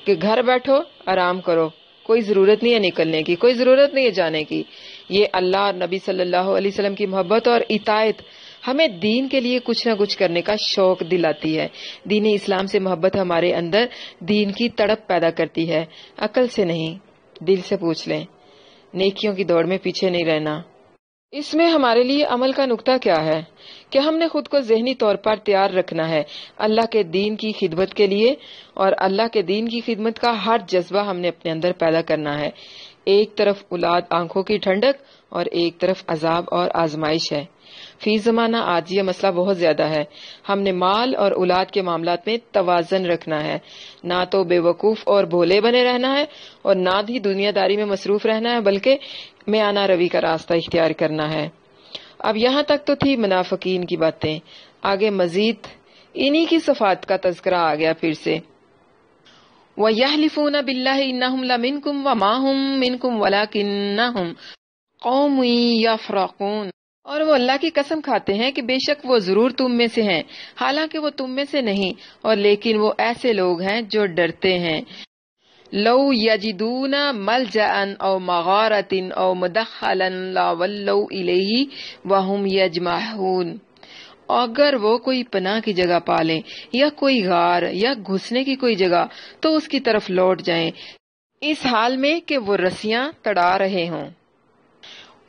کہ گھر بیٹھو آرام کرو، کوئی ضرورت نہیں ہے نکلنے کی، کوئی ضرورت نہیں ہے جانے کی. یہ اللہ اور نبی صلی اللہ علیہ وسلم کی محبت اور اطاعت ہمیں دین کے لیے کچھ نہ کچھ کرنے کا شوق دلاتی ہے. دین اسلام سے محبت ہمارے اندر دین کی تڑپ پیدا کرتی ہے، عقل سے نہیں، دل سے پوچھ لیں. نیکیوں کی دوڑ میں پیچھے نہیں رہنا. اس میں ہمارے لیے عمل کا نقطہ کیا ہے کہ ہم نے خود کو ذہنی طور پر تیار رکھنا ہے اللہ کے دین کی خدمت کے لیے، اور اللہ کے دین کی خدمت کا ہر جذبہ ہم نے اپنے اندر پیدا کرنا ہے. ایک طرف اولاد آنکھوں کی ٹھنڈک اور ایک طرف عذاب اور آزمائش ہے. فی زمانہ آج یہ مسئلہ بہت زیادہ ہے. ہم نے مال اور اولاد کے معاملات میں توازن رکھنا ہے، نہ تو بے وقوف اور بھولے بنے رہنا ہے اور نہ ہی دنیا داری میں مصروف رہنا ہے، بلکہ میانہ روی کا راستہ اختیار کرنا ہے. اب یہاں تک تو تھی منافقین کی باتیں، آگے مزید انہی کی صفات کا تذکرہ آ گیا پھر سے. وَيَحْلِفُونَ بِاللَّهِ إِنَّهُمْ لَمِنْكُمْ وَمَا هُمْ مِنْكُمْ وَلَكِنَّهُمْ قَوْمٌ يَفْرَقُونَ، اور وہ اللہ کی قسم کھاتے ہیں کہ بے شک وہ ضرور تم میں سے ہیں، حالانکہ وہ تم میں سے نہیں، اور لیکن وہ ایسے لوگ ہیں جو ڈرتے ہیں. لو یجدون ملجأ او مغارۃ او مدخلا لولوا الیہ وہم یجمعون، اگر وہ کوئی پناہ کی جگہ پالیں یا کوئی غار یا گھسنے کی کوئی جگہ تو اس کی طرف لوٹ جائیں، اس حال میں کہ وہ رسیاں تڑا رہے ہوں.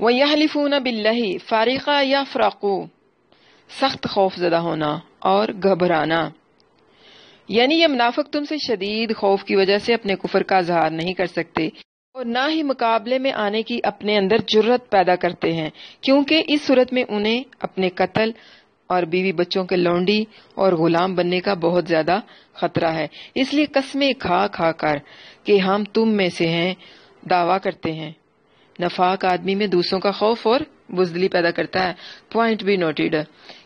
وَيَحْلِفُونَ بِاللَّهِ فَارِقَ يَفْرَقُ، سخت خوف زدہ ہونا اور گھبرانا، یعنی یہ منافق تم سے شدید خوف کی وجہ سے اپنے کفر کا اظہار نہیں کر سکتے اور نہ ہی مقابلے میں آنے کی اپنے اندر جرت پیدا کرتے ہیں، کیونکہ اس صورت میں انہیں اپنے قتل اور بیوی بچوں کے لونڈی اور غلام بننے کا بہت زیادہ خطرہ ہے. اس لیے قسمیں کھا کھا کر کہ ہم تم میں سے ہیں دعویٰ کرتے ہیں. نفاق آدمی میں دوسروں کا خوف اور بزدلی پیدا کرتا ہے. پوائنٹ بھی نوٹیڈ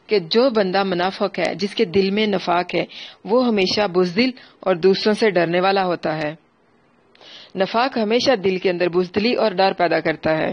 کہ جو بندہ منافق ہے، جس کے دل میں نفاق ہے، وہ ہمیشہ بزدل اور دوسروں سے ڈرنے والا ہوتا ہے. نفاق ہمیشہ دل کے اندر بزدلی اور ڈر پیدا کرتا ہے.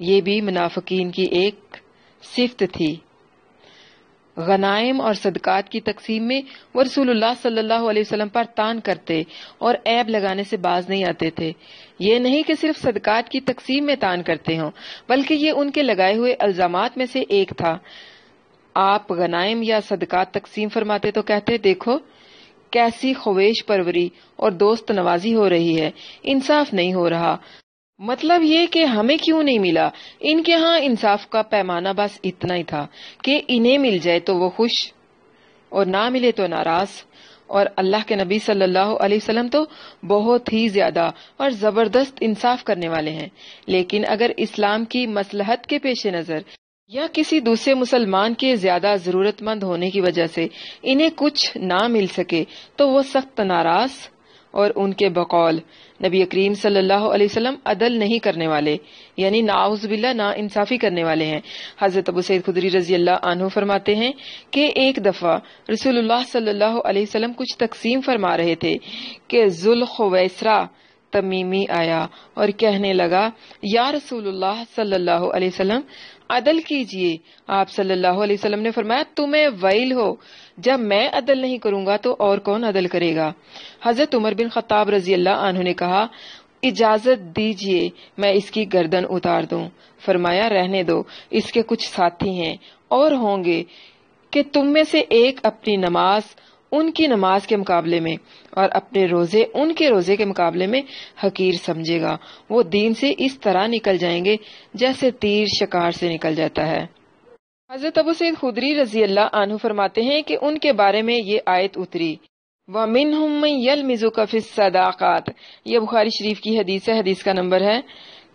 یہ بھی منافقین کی ایک صفت تھی۔ غنائم اور صدقات کی تقسیم میں وہ رسول اللہ صلی اللہ علیہ وسلم پر تان کرتے اور عیب لگانے سے باز نہیں آتے تھے۔ یہ نہیں کہ صرف صدقات کی تقسیم میں تان کرتے ہوں، بلکہ یہ ان کے لگائے ہوئے الزامات میں سے ایک تھا۔ آپ غنائم یا صدقات تقسیم فرماتے تو کہتے، دیکھو کیسی خویش پروری اور دوست نوازی ہو رہی ہے، انصاف نہیں ہو رہا۔ مطلب یہ کہ ہمیں کیوں نہیں ملا؟ ان کے ہاں انصاف کا پیمانہ بس اتنا ہی تھا کہ انہیں مل جائے تو وہ خوش اور نہ ملے تو ناراض۔ اور اللہ کے نبی صلی اللہ علیہ وسلم تو بہت ہی زیادہ اور زبردست انصاف کرنے والے ہیں، لیکن اگر اسلام کی مصلحت کے پیش نظر یا کسی دوسرے مسلمان کے زیادہ ضرورت مند ہونے کی وجہ سے انہیں کچھ نہ مل سکے تو وہ سخت ناراض اور ان کے بقول نبی کریم صلی اللہ علیہ وسلم عدل نہیں کرنے والے، یعنی نعوذ باللہ نا انصافی کرنے والے ہیں۔ حضرت ابو سعید خدری رضی اللہ عنہ فرماتے ہیں کہ ایک دفعہ رسول اللہ صلی اللہ علیہ وسلم کچھ تقسیم فرما رہے تھے کہ ذوالخویسرہ تمیمی آیا اور کہنے لگا، یا رسول اللہ صلی اللہ علیہ وسلم عدل کیجئے۔ آپ صلی اللہ علیہ وسلم نے فرمایا، تمہیں ویل ہو، جب میں عدل نہیں کروں گا تو اور کون عدل کرے گا؟ حضرت عمر بن خطاب رضی اللہ عنہ نے کہا، اجازت دیجئے میں اس کی گردن اتار دوں۔ فرمایا، رہنے دو، اس کے کچھ ساتھی ہیں اور ہوں گے کہ تم میں سے ایک اپنی نماز ان کی نماز کے مقابلے میں اور اپنے روزے ان کے روزے کے مقابلے میں حقیر سمجھے گا۔ وہ دین سے اس طرح نکل جائیں گے جیسے تیر شکار سے نکل جاتا ہے۔ حضرت ابو سعید خدری رضی اللہ عنہ فرماتے ہیں کہ ان کے بارے میں یہ آیت اتری، وَمِنْهُمْ مَنْ يَلْمِزُكَ فِي الصَّدَاقَاتِ۔ یہ بخاری شریف کی حدیث ہے، حدیث کا نمبر ہے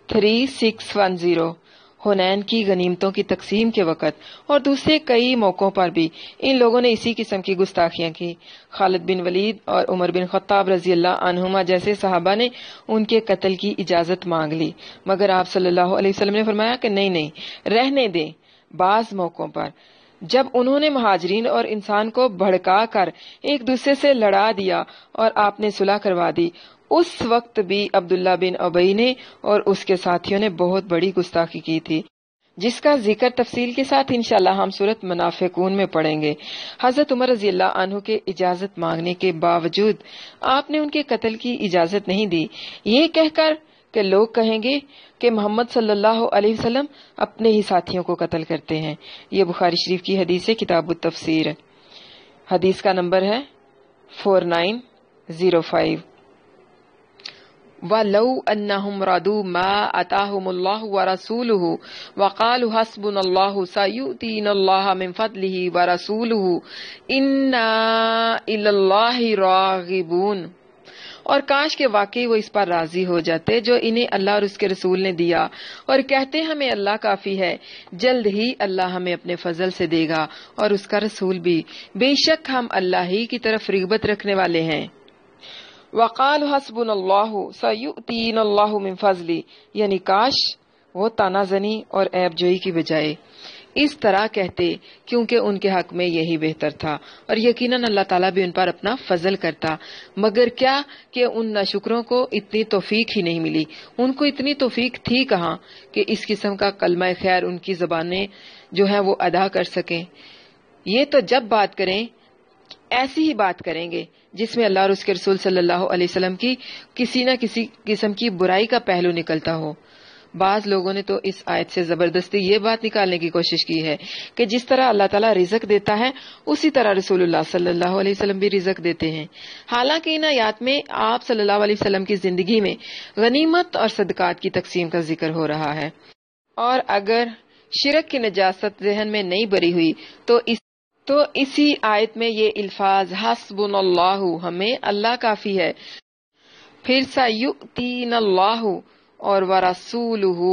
3610۔ حنین کی غنیمتوں کی تقسیم کے وقت اور دوسرے کئی موقعوں پر بھی ان لوگوں نے اسی قسم کی گستاخیاں کی۔ خالد بن ولید اور عمر بن خطاب رضی اللہ عنہما جیسے صحابہ نے ان کے قتل کی اجازت مانگ لی، مگر آپ صلی اللہ علیہ وسلم نے فرمایا کہ نہیں، رہنے دیں۔ بعض موقعوں پر جب انہوں نے مہاجرین اور انسان کو بھڑکا کر ایک دوسرے سے لڑا دیا اور آپ نے صلح کروا دی، اس وقت بھی عبداللہ بن ابی نے اور اس کے ساتھیوں نے بہت بڑی گستاخی کی تھی، جس کا ذکر تفصیل کے ساتھ انشاءاللہ ہم سورۃ منافقون میں پڑھیں گے۔ حضرت عمر رضی اللہ عنہ کے اجازت مانگنے کے باوجود آپ نے ان کے قتل کی اجازت نہیں دی، یہ کہہ کر کہ لوگ کہیں گے کہ محمد صلی اللہ علیہ وسلم اپنے ہی ساتھیوں کو قتل کرتے ہیں۔ یہ بخاری شریف کی حدیث ہے، کتاب التفسیر، حدیث کا نمبر ہے 4905۔ وَلَوْ أَنَّهُمْ رَضُوا مَا آتَاهُمُ اللَّهُ وَرَسُولُهُ وَقَالُوا حَسْبُنَا اللَّهُ سَيُؤْتِينَا اللَّهَ مِنْ فَضْلِهِ وَرَسُولُهُ إِنَّا إِلَى اللَّهِ رَاغِبُونَ۔ اور کاش کہ واقعی وہ اس پر راضی ہو جاتے جو انہیں اللہ اور اس کے رسول نے دیا، اور کہتے ہمیں اللہ کافی ہے، جلد ہی اللہ ہمیں اپنے فضل سے دے گا اور اس کا رسول بھی، بے شک ہم اللہ ہی کی طرف رغبت رکھنے والے ہیں۔ وَقَالُوا حَسْبُنَا اللَّهُ سَيُؤْتِينَا اللَّهُ مِنْ فَضْلِهِ، یعنی کاش وہ تانا زنی اور عیب جوئی کی بجائے اس طرح کہتے، کیونکہ ان کے حق میں یہی بہتر تھا، اور یقیناً اللہ تعالیٰ بھی ان پر اپنا فضل کرتا، مگر کیا کہ ان ناشکروں کو اتنی توفیق ہی نہیں ملی۔ ان کو اتنی توفیق تھی کہاں کہ اس قسم کا کلمہ خیر ان کی زبانیں جو ہیں وہ ادا کر سکیں۔ یہ تو جب بات کریں ایسی ہی بات کریں گے جس میں اللہ اور اس کے رسول صلی اللہ علیہ وسلم کی کسی نہ کسی قسم کی برائی کا پہلو نکلتا ہو۔ بعض لوگوں نے تو اس آیت سے زبردستی یہ بات نکالنے کی کوشش کی ہے کہ جس طرح اللہ تعالیٰ رزق دیتا ہے اسی طرح رسول اللہ صلی اللہ علیہ وسلم بھی رزق دیتے ہیں، حالانکہ ان آیات میں آپ صلی اللہ علیہ وسلم کی زندگی میں غنیمت اور صدقات کی تقسیم کا ذکر ہو رہا ہے۔ اور اگر شرک کی نجاست ذہن میں نہیں بری ہوئی تو اسی آیت میں یہ الفاظ حسبنا اللہ، ہمیں اللہ کافی ہے، پھر سیؤتینا اللہ اور ورسولہ،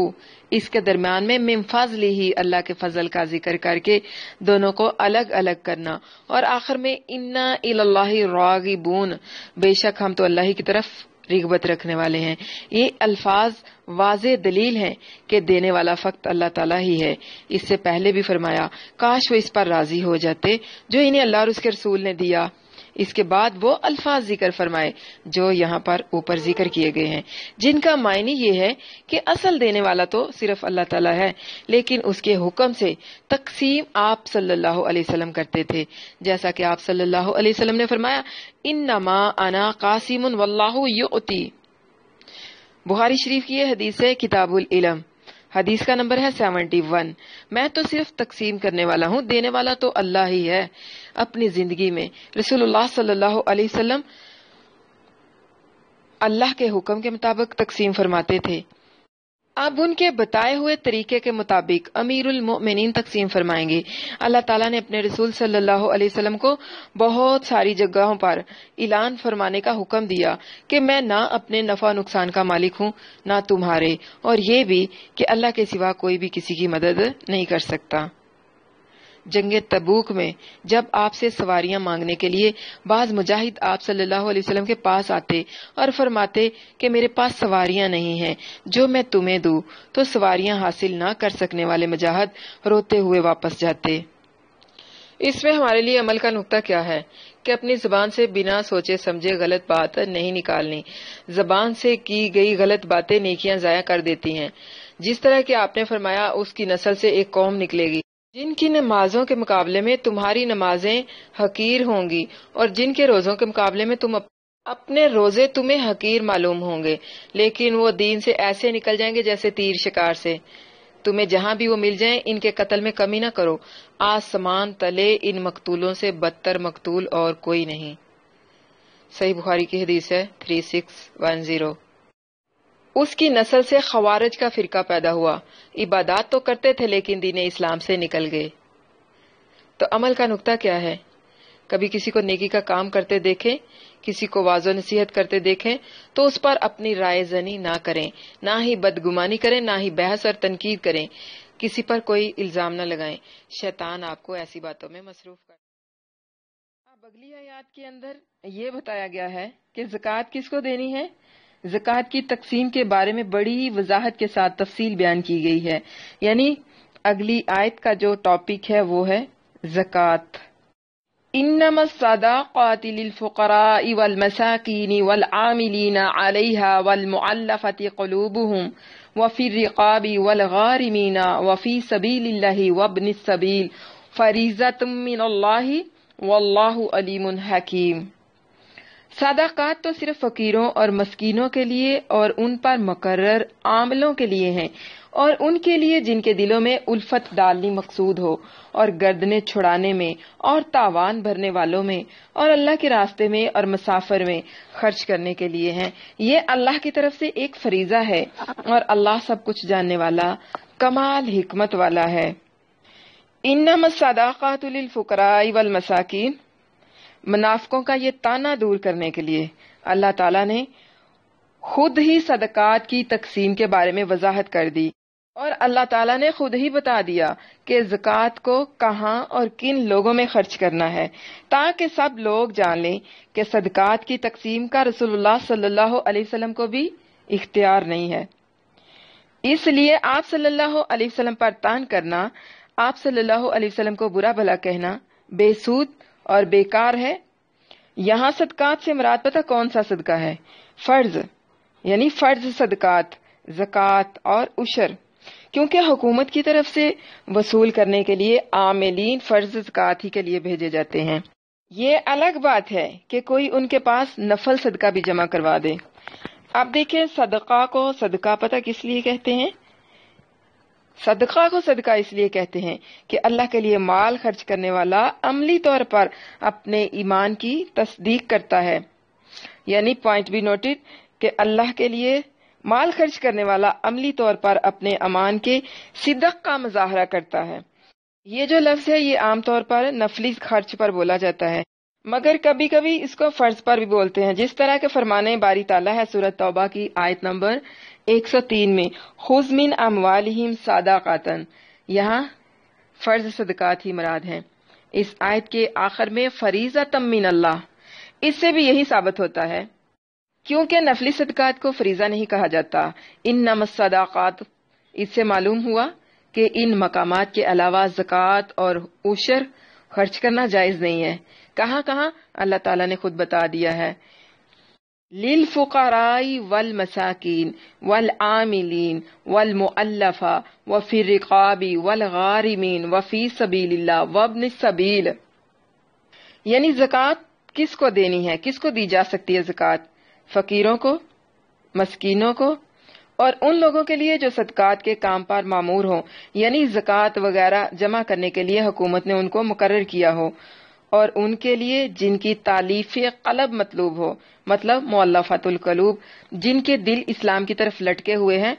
اس کے درمیان میں من فضلہ، اللہ کے فضل کا ذکر کر کے دونوں کو الگ الگ کرنا، اور آخر میں انا الی اللہ راغبون، بے شک ہم تو اللہ ہی کی طرف رغبت رکھنے والے ہیں۔ یہ الفاظ واضح دلیل ہیں کہ دینے والا فقط اللہ تعالیٰ ہی ہے۔ اس سے پہلے بھی فرمایا کاش وہ اس پر راضی ہو جاتے جو انہیں اللہ اور اس کے رسول نے دیا، اس کے بعد وہ الفاظ ذکر فرمائے جو یہاں پر اوپر ذکر کیے گئے ہیں، جن کا معنی یہ ہے کہ اصل دینے والا تو صرف اللہ تعالیٰ ہے، لیکن اس کے حکم سے تقسیم آپ صلی اللہ علیہ وسلم کرتے تھے، جیسا کہ آپ صلی اللہ علیہ وسلم نے فرمایا انما انا قاسم واللہ یؤتی۔ بخاری شریف کی یہ حدیث ہے، کتاب العلم، حدیث کا نمبر ہے 71۔ میں تو صرف تقسیم کرنے والا ہوں، دینے والا تو اللہ ہی ہے۔ اپنی زندگی میں رسول اللہ صلی اللہ علیہ وسلم اللہ کے حکم کے مطابق تقسیم فرماتے تھے۔ اب ان کے بتائے ہوئے طریقے کے مطابق امیر المؤمنین تقسیم فرمائیں گے۔ اللہ تعالیٰ نے اپنے رسول صلی اللہ علیہ وسلم کو بہت ساری جگہوں پر اعلان فرمانے کا حکم دیا کہ میں نہ اپنے نفع نقصان کا مالک ہوں نہ تمہارے، اور یہ بھی کہ اللہ کے سوا کوئی بھی کسی کی مدد نہیں کر سکتا۔ جنگ تبوک میں جب آپ سے سواریاں مانگنے کے لیے بعض مجاہد آپ صلی اللہ علیہ وسلم کے پاس آتے اور فرماتے کہ میرے پاس سواریاں نہیں ہیں جو میں تمہیں دوں، تو سواریاں حاصل نہ کر سکنے والے مجاہد روتے ہوئے واپس جاتے۔ اس میں ہمارے لیے عمل کا نقطہ کیا ہے کہ اپنی زبان سے بنا سوچے سمجھے غلط بات نہیں نکالنی۔ زبان سے کی گئی غلط باتیں نیکیاں ضائع کر دیتی ہیں۔ جس طرح کہ آپ نے فرمایا اس کی نسل سے ایک قوم نکلے گی جن کی نمازوں کے مقابلے میں تمہاری نمازیں حقیر ہوں گی، اور جن کے روزوں کے مقابلے میں اپنے روزے تمہیں حقیر معلوم ہوں گے، لیکن وہ دین سے ایسے نکل جائیں گے جیسے تیر شکار سے۔ تمہیں جہاں بھی وہ مل جائیں ان کے قتل میں کمی نہ کرو، آسمان تلے ان مقتولوں سے بدتر مقتول اور کوئی نہیں۔ صحیح بخاری کی حدیث ہے 3610۔ اس کی نسل سے خوارج کا فرقہ پیدا ہوا، عبادات تو کرتے تھے لیکن دین اسلام سے نکل گئے۔ تو عمل کا نقطہ کیا ہے؟ کبھی کسی کو نیکی کا کام کرتے دیکھیں، کسی کو واضح نصیحت کرتے دیکھیں تو اس پر اپنی رائے زنی نہ کریں، نہ ہی بدگمانی کریں، نہ ہی بحث اور تنقید کریں، کسی پر کوئی الزام نہ لگائیں۔ شیطان آپ کو ایسی باتوں میں مصروف کر۔ اب اگلی آیات کے اندر یہ بتایا گیا ہے کہ زکوٰۃ کس کو دینی ہے۔ زکوٰۃ کی تقسیم کے بارے میں بڑی وضاحت کے ساتھ تفصیل بیان کی گئی ہے، یعنی اگلی آیت کا جو ٹاپک ہے وہ ہے زکوٰۃ۔ انما الصدقات للفقراء والمساکین والعاملین علیہا والمعلفۃ قلوبہم وفی الرقاب والغارمین وفی سبیل اللہ وابن السبیل فریضۃ من اللہ واللہ علیم حکیم۔ صدقات تو صرف فقیروں اور مسکینوں کے لیے اور ان پر مقرر عاملوں کے لیے ہیں، اور ان کے لیے جن کے دلوں میں الفت ڈالنی مقصود ہو، اور گردنیں چھڑانے میں اور تاوان بھرنے والوں میں اور اللہ کے راستے میں اور مسافر میں خرچ کرنے کے لیے ہیں۔ یہ اللہ کی طرف سے ایک فریضہ ہے، اور اللہ سب کچھ جاننے والا کمال حکمت والا ہے۔ انما الصدقات للفقراء والمساکین، منافقوں کا یہ طعنہ دور کرنے کے لیے اللہ تعالیٰ نے خود ہی صدقات کی تقسیم کے بارے میں وضاحت کر دی، اور اللہ تعالیٰ نے خود ہی بتا دیا کہ زکوٰۃ کو کہاں اور کن لوگوں میں خرچ کرنا ہے، تاکہ سب لوگ جان لیں کہ صدقات کی تقسیم کا رسول اللہ صلی اللہ علیہ وسلم کو بھی اختیار نہیں ہے۔ اس لیے آپ صلی اللہ علیہ وسلم پر طعن کرنا، آپ صلی اللہ علیہ وسلم کو برا بھلا کہنا بے سود اور بیکار ہے۔ یہاں صدقات سے مراد پتہ کون سا صدقہ ہے؟ فرض، یعنی فرض صدقات، زکوٰۃ اور عشر، کیونکہ حکومت کی طرف سے وصول کرنے کے لیے عاملین فرض زکوٰۃ ہی کے لیے بھیجے جاتے ہیں۔ یہ الگ بات ہے کہ کوئی ان کے پاس نفل صدقہ بھی جمع کروا دے۔ اب دیکھیں صدقہ کو صدقہ پتہ کس لیے کہتے ہیں؟ صدقہ کو صدقہ اس لیے کہتے ہیں کہ اللہ کے لیے مال خرچ کرنے والا عملی طور پر اپنے ایمان کی تصدیق کرتا ہے، یعنی پوائنٹ بی نوٹڈ کہ اللہ کے لیے مال خرچ کرنے والا عملی طور پر اپنے ایمان کے صدق کا مظاہرہ کرتا ہے۔ یہ جو لفظ ہے یہ عام طور پر نفلی خرچ پر بولا جاتا ہے، مگر کبھی کبھی اس کو فرض پر بھی بولتے ہیں، جس طرح کے فرمان باری تعالیٰ ہے سورۃ توبہ کی آیت نمبر 103 میں خذ من اموالہم صدقۃ، یہاں فرض صدقات ہی مراد ہیں۔ اس آیت کے آخر میں فریضۃ من اللہ، اس سے بھی یہی ثابت ہوتا ہے، کیونکہ نفلی صدقات کو فریضہ نہیں کہا جاتا۔ انما الصدقات، اس سے معلوم ہوا کہ ان مقامات کے علاوہ زکوٰۃ اور عشر خرچ کرنا جائز نہیں ہے. کہاں کہاں اللہ تعالیٰ نے خود بتا دیا ہے. للفقراء والمساکین والعاملین والمؤلفہ وفی الرقاب والغارمین وفی سبیل اللہ وابن السبیل. یعنی زکوٰۃ کس کو دینی ہے, کس کو دی جا سکتی ہے زکوٰۃ؟ فقیروں کو, مسکینوں کو, اور ان لوگوں کے لیے جو صدقات کے کام پر مامور ہوں, یعنی زکوٰۃ وغیرہ جمع کرنے کے لیے حکومت نے ان کو مقرر کیا ہو, اور ان کے لیے جن کی تالیف قلب مطلوب ہو, مطلب مؤلفۃ القلوب, جن کے دل اسلام کی طرف لٹکے ہوئے ہیں,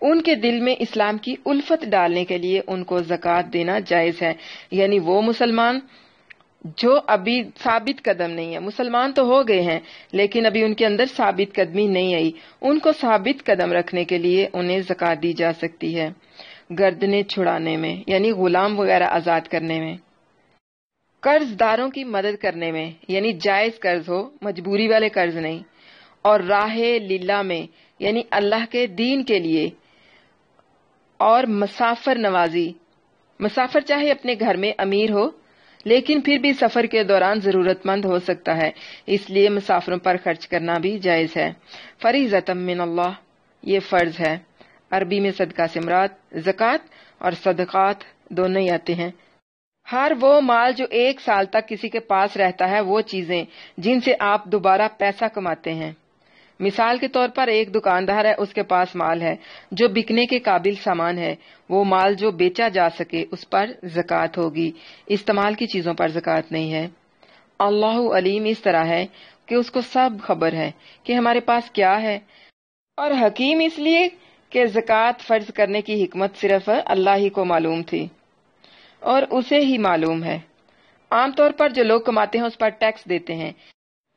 ان کے دل میں اسلام کی الفت ڈالنے کے لیے ان کو زکوٰۃ دینا جائز ہے. یعنی وہ مسلمان جو ابھی ثابت قدم نہیں ہے, مسلمان تو ہو گئے ہیں لیکن ابھی ان کے اندر ثابت قدمی نہیں آئی, ان کو ثابت قدم رکھنے کے لیے انہیں زکوٰۃ دی جا سکتی ہے. گردنیں چھڑانے میں یعنی غلام وغیرہ آزاد کرنے میں, قرض داروں کی مدد کرنے میں یعنی جائز قرض ہو, مجبوری والے قرض نہیں, اور راہ للہ میں یعنی اللہ کے دین کے لیے, اور مسافر نوازی, مسافر چاہے اپنے گھر میں امیر ہو لیکن پھر بھی سفر کے دوران ضرورت مند ہو سکتا ہے, اس لیے مسافروں پر خرچ کرنا بھی جائز ہے. فریضۃ من اللہ, یہ فرض ہے. عربی میں صدقہ سے مراد زکوٰۃ اور صدقات دونوں ہی آتے ہیں. ہر وہ مال جو 1 سال تک کسی کے پاس رہتا ہے, وہ چیزیں جن سے آپ دوبارہ پیسہ کماتے ہیں. مثال کے طور پر ایک دکاندار ہے, اس کے پاس مال ہے جو بکنے کے قابل سامان ہے, وہ مال جو بیچا جا سکے اس پر زکوٰۃ ہوگی, استعمال کی چیزوں پر زکوٰۃ نہیں ہے. اللہ علیم اس طرح ہے کہ اس کو سب خبر ہے کہ ہمارے پاس کیا ہے, اور حکیم اس لیے کہ زکوٰۃ فرض کرنے کی حکمت صرف اللہ ہی کو معلوم تھی اور اسے ہی معلوم ہے. عام طور پر جو لوگ کماتے ہیں اس پر ٹیکس دیتے ہیں.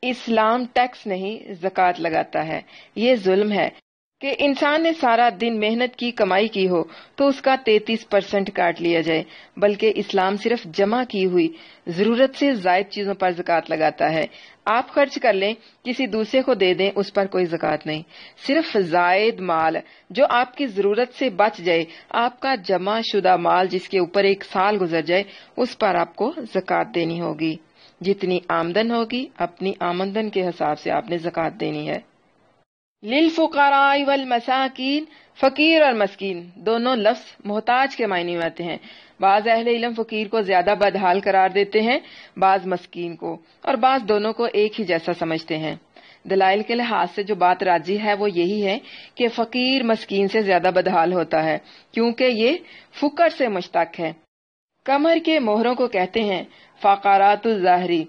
اسلام ٹیکس نہیں زکوٰۃ لگاتا ہے. یہ ظلم ہے کہ انسان نے سارا دن محنت کی کمائی کی ہو تو اس کا 33% کاٹ لیا جائے, بلکہ اسلام صرف جمع کی ہوئی ضرورت سے زائد چیزوں پر زکوٰۃ لگاتا ہے. آپ خرچ کر لیں, کسی دوسرے کو دے دیں, اس پر کوئی زکوٰۃ نہیں. صرف زائد مال جو آپ کی ضرورت سے بچ جائے, آپ کا جمع شدہ مال جس کے اوپر 1 سال گزر جائے, اس پر آپ کو زکوٰۃ دینی ہوگی. جتنی آمدن ہوگی اپنی آمدن کے حساب سے آپ نے زکوٰۃ دینی ہے. للفقراء والمساکین, فقیر اور مسکین دونوں لفظ محتاج کے معنی میں آتے ہیں. بعض اہل علم فقیر کو زیادہ بدحال قرار دیتے ہیں, بعض مسکین کو, اور بعض دونوں کو ایک ہی جیسا سمجھتے ہیں. دلائل کے لحاظ سے جو بات راجی ہے وہ یہی ہے کہ فقیر مسکین سے زیادہ بدحال ہوتا ہے, کیونکہ یہ فقر سے مشتق ہے. کمر کے مہروں کو کہتے ہیں فقرات الظاہری.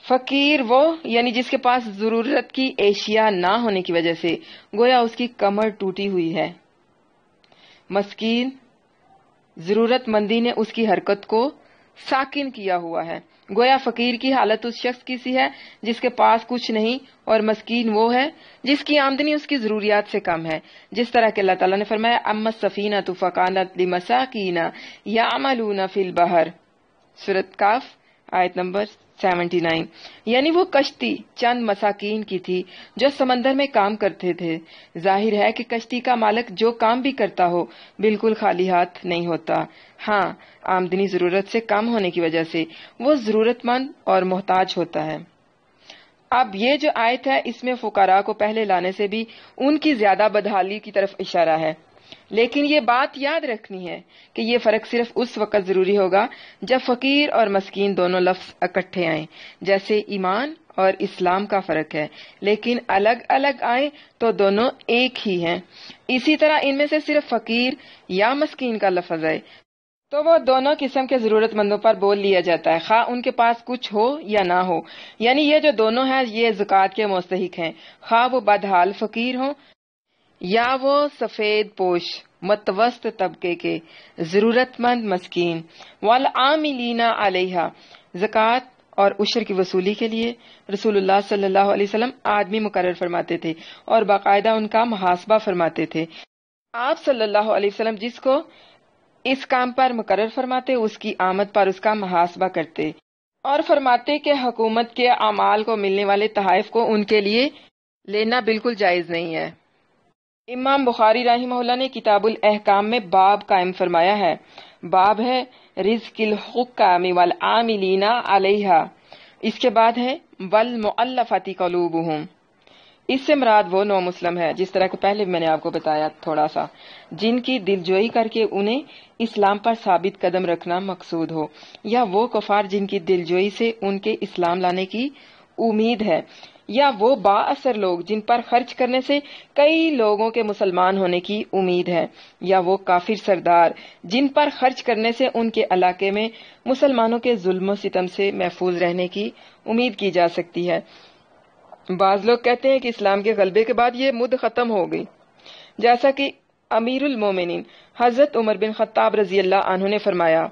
فقیر وہ یعنی جس کے پاس ضرورت کی اشیاء نہ ہونے کی وجہ سے گویا اس کی کمر ٹوٹی ہوئی ہے. مسکین ضرورت مندی نے اس کی حرکت کو ساکن کیا ہوا ہے. گویا فقیر کی حالت اس شخص کی سی ہے جس کے پاس کچھ نہیں, اور مسکین وہ ہے جس کی آمدنی اس کی ضروریات سے کم ہے. جس طرح کہ اللہ تعالیٰ نے فرمایا اما السفینۃ فکانت لمساکین یعملون فی البحر, سورۃ کاف آیت نمبر 79. یعنی وہ کشتی چند مساکین کی تھی جو سمندر میں کام کرتے تھے. ظاہر ہے کہ کشتی کا مالک جو کام بھی کرتا ہو بالکل خالی ہاتھ نہیں ہوتا. ہاں, آمدنی ضرورت سے کم ہونے کی وجہ سے وہ ضرورت مند اور محتاج ہوتا ہے. اب یہ جو آیت ہے اس میں فقراء کو پہلے لانے سے بھی ان کی زیادہ بدحالی کی طرف اشارہ ہے, لیکن یہ بات یاد رکھنی ہے کہ یہ فرق صرف اس وقت ضروری ہوگا جب فقیر اور مسکین دونوں لفظ اکٹھے آئیں, جیسے ایمان اور اسلام کا فرق ہے, لیکن الگ الگ آئیں تو دونوں ایک ہی ہیں. اسی طرح ان میں سے صرف فقیر یا مسکین کا لفظ آئے تو وہ دونوں قسم کے ضرورت مندوں پر بول لیا جاتا ہے, خواہ ان کے پاس کچھ ہو یا نہ ہو. یعنی یہ جو دونوں ہیں یہ زکوٰۃ کے مستحق ہیں, خواہ وہ بدحال فقیر ہوں یا وہ سفید پوش متوسط طبقے کے ضرورت مند مسکین. والعاملین علیہا, زکوٰۃ اور عشر کی وصولی کے لیے رسول اللہ صلی اللہ علیہ وسلم آدمی مقرر فرماتے تھے اور باقاعدہ ان کا محاسبہ فرماتے تھے. آپ صلی اللہ علیہ وسلم جس کو اس کام پر مقرر فرماتے اس کی آمد پر اس کا محاسبہ کرتے اور فرماتے کہ حکومت کے اعمال کو ملنے والے تحائف کو ان کے لیے لینا بالکل جائز نہیں ہے. امام بخاری رحمہ اللہ نے کتاب الاحکام میں باب قائم فرمایا ہے باب ہے رزق الحکام والعاملین علیہا، اس کے بعد ہے والمؤلفۃ قلوبہم، اس سے مراد وہ نو مسلم ہے، جس طرح کہ پہلے میں نے آپ کو بتایا تھوڑا سا، جن کی دلجوئی کر کے انہیں اسلام پر ثابت قدم رکھنا مقصود ہو، یا وہ کفار جن کی دلجوئی سے ان کے اسلام لانے کی امید ہے، یا وہ با اثر لوگ جن پر خرچ کرنے سے کئی لوگوں کے مسلمان ہونے کی امید ہے، یا وہ کافر سردار جن پر خرچ کرنے سے ان کے علاقے میں مسلمانوں کے ظلم و ستم سے محفوظ رہنے کی امید کی جا سکتی ہے۔ بعض لوگ کہتے ہیں کہ اسلام کے غلبے کے بعد یہ مد ختم ہو گئی، جیسا کہ امیر المومنین حضرت عمر بن خطاب رضی اللہ عنہ نے فرمایا،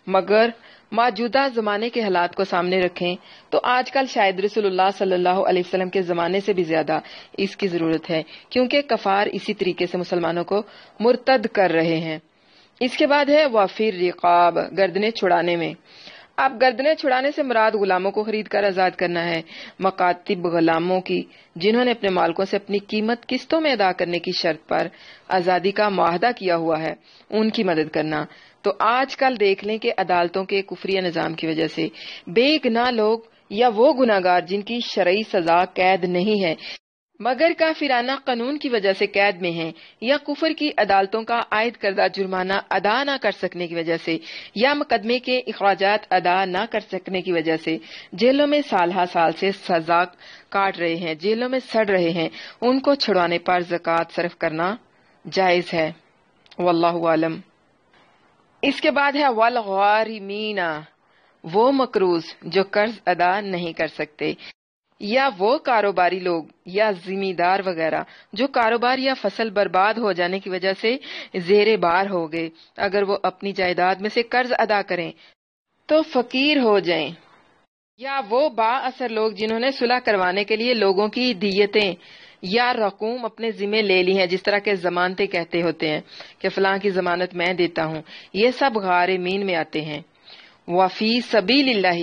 مگر موجودہ زمانے کے حالات کو سامنے رکھیں تو آج کل شاید رسول اللہ صلی اللہ علیہ وسلم کے زمانے سے بھی زیادہ اس کی ضرورت ہے، کیونکہ کفار اسی طریقے سے مسلمانوں کو مرتد کر رہے ہیں۔ اس کے بعد ہے وفیر رقاب، گردنیں چھڑانے میں۔ اب گردنیں چھڑانے سے مراد غلاموں کو خرید کر آزاد کرنا ہے، مکاتب غلاموں کی جنہوں نے اپنے مالکوں سے اپنی قیمت قسطوں میں ادا کرنے کی شرط پر آزادی کا معاہدہ کیا ہوا ہے، ان کی مدد کرنا۔ تو آج کل دیکھ لیں کہ عدالتوں کے کفریہ نظام کی وجہ سے بے گناہ لوگ یا وہ گناہگار جن کی شرعی سزا قید نہیں ہے مگر کافرانہ قانون کی وجہ سے قید میں ہیں، یا کفر کی عدالتوں کا عائد کردہ جرمانہ ادا نہ کر سکنے کی وجہ سے، یا مقدمے کے اخراجات ادا نہ کر سکنے کی وجہ سے جیلوں میں سال ہا سال سے سزا کاٹ رہے ہیں، جیلوں میں سڑ رہے ہیں، ان کو چھڑوانے پر زکوٰۃ صرف کرنا جائز ہے، واللہ عالم۔ اس کے بعد ہے والغارمین، وہ مقروض جو قرض ادا نہیں کر سکتے، یا وہ کاروباری لوگ یا زمیندار وغیرہ جو کاروبار یا فصل برباد ہو جانے کی وجہ سے زیر بار ہو گئے، اگر وہ اپنی جائیداد میں سے قرض ادا کریں تو فقیر ہو جائیں، یا وہ با اثر لوگ جنہوں نے صلح کروانے کے لیے لوگوں کی دیتیں یا رقوم اپنے ذمہ لے لی ہیں، جس طرح کے ضمانتیں کہتے ہوتے ہیں کہ فلاں کی ضمانت میں دیتا ہوں، یہ سب غارمین میں آتے ہیں۔ وفی سبیل اللہ،